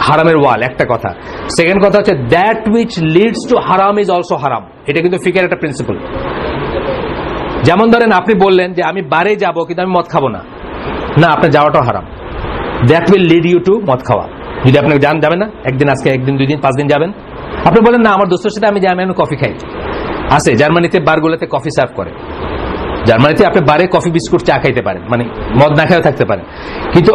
হারামের ওয়াল, একটা কথা। সেকেন্ড কথা হচ্ছে দ্যাট উইচ লিডস টু হারাম ইজ অলসো হারাম। এটা কিন্তু ফিকের একটা প্রিন্সিপল। যেমন ধরেন আপনি বললেন যে আমি বারে যাব কিন্তু আমি মদ খাবো না, না আপনার যাওয়াটাও হারাম। That will lead you to মদ খাওয়া। যদি আপনি যাবেন না, একদিন আজকে, একদিন 2 দিন 5 দিন যাবেন, আপনি বলেন না আমার দোস্তের সাথে আমি যাই, আমি কফি খাই। আছে জার্মানিতে বারগুলোতে কফি সার্ভ করে, জার্মানিতে আপনি বারে কফি বিস্কুট চা খাইতে পারেন, মানে মদ না খেয়েও থাকতে পারেন। কিন্তু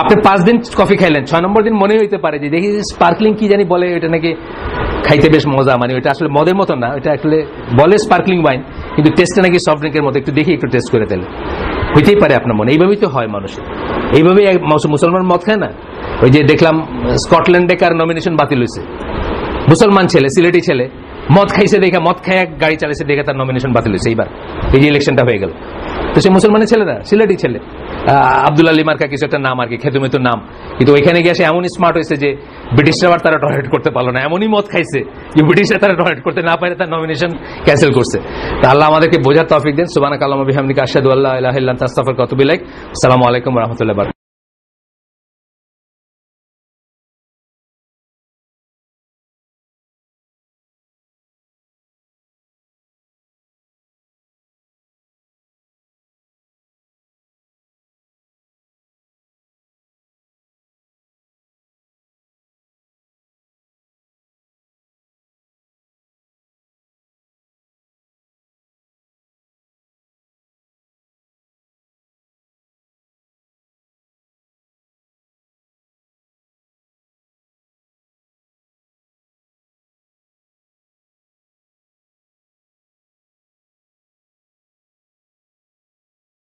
আপনি 5 দিন কফি খাইলেন, 6 নম্বর দিন মনে হইতে পারে যে দেখি স্পার্কলিং কি জানি বলে, এটা নাকি খাইতে বেশ মজা, মানে ওইটা আসলে মদের মতো না, ওইটা আসলে বলে স্পার্কলিং ওয়াইন, কিন্তু টেস্টটা নাকি সফট ড্রিঙ্কের মতো, একটু দেখি একটু টেস্ট করে দিলে হইতেই পারে আপনার মনে। এইভাবেই তো হয় মানুষের, এইভাবেই মুসলমান মদ খায় না। ওই যে দেখলাম স্কটল্যান্ডে কার নমিনেশন বাতিল হয়েছে, মুসলমান ছেলে, সিলেটি ছেলে, মদ খাইছে দেখে, মদ খায় গাড়ি চালাইছে দেখে তার নমিনেশন বাতিল হয়েছে। এইবার এই যে ইলেকশনটা হয়ে গেল, তো সে মুসলমানের ছেলে না, সিলেটি ছেলে, আব্দুল আলী মার্কা কিছু একটা নাম আর কি, খেতুমেতুর নাম। কিন্তু ওইখানে গিয়ে সে এমনই স্মার্ট হয়েছে যে ব্রিটিশরা আবার তারা টলারেট করতে পারলো না, এমনই মদ খাইছে যে ব্রিটিশরা তারা টলারেট করতে না পারে, তার নমিনেশন ক্যান্সেল করছে। তা আল্লাহ আমাদেরকে বোঝার তৌফিক দেন। সুবহানাকাল্লাহুম্মা বিহামদিকা আশহাদু আল্লা ইলাহা ইল্লা আনতা আস্তাগফিরুকা ওয়া আতুবু ইলাইক। আসসালামু আলাইকুম ওয়া রাহমাতুল্লাহি ওয়া বারাকাতুহু।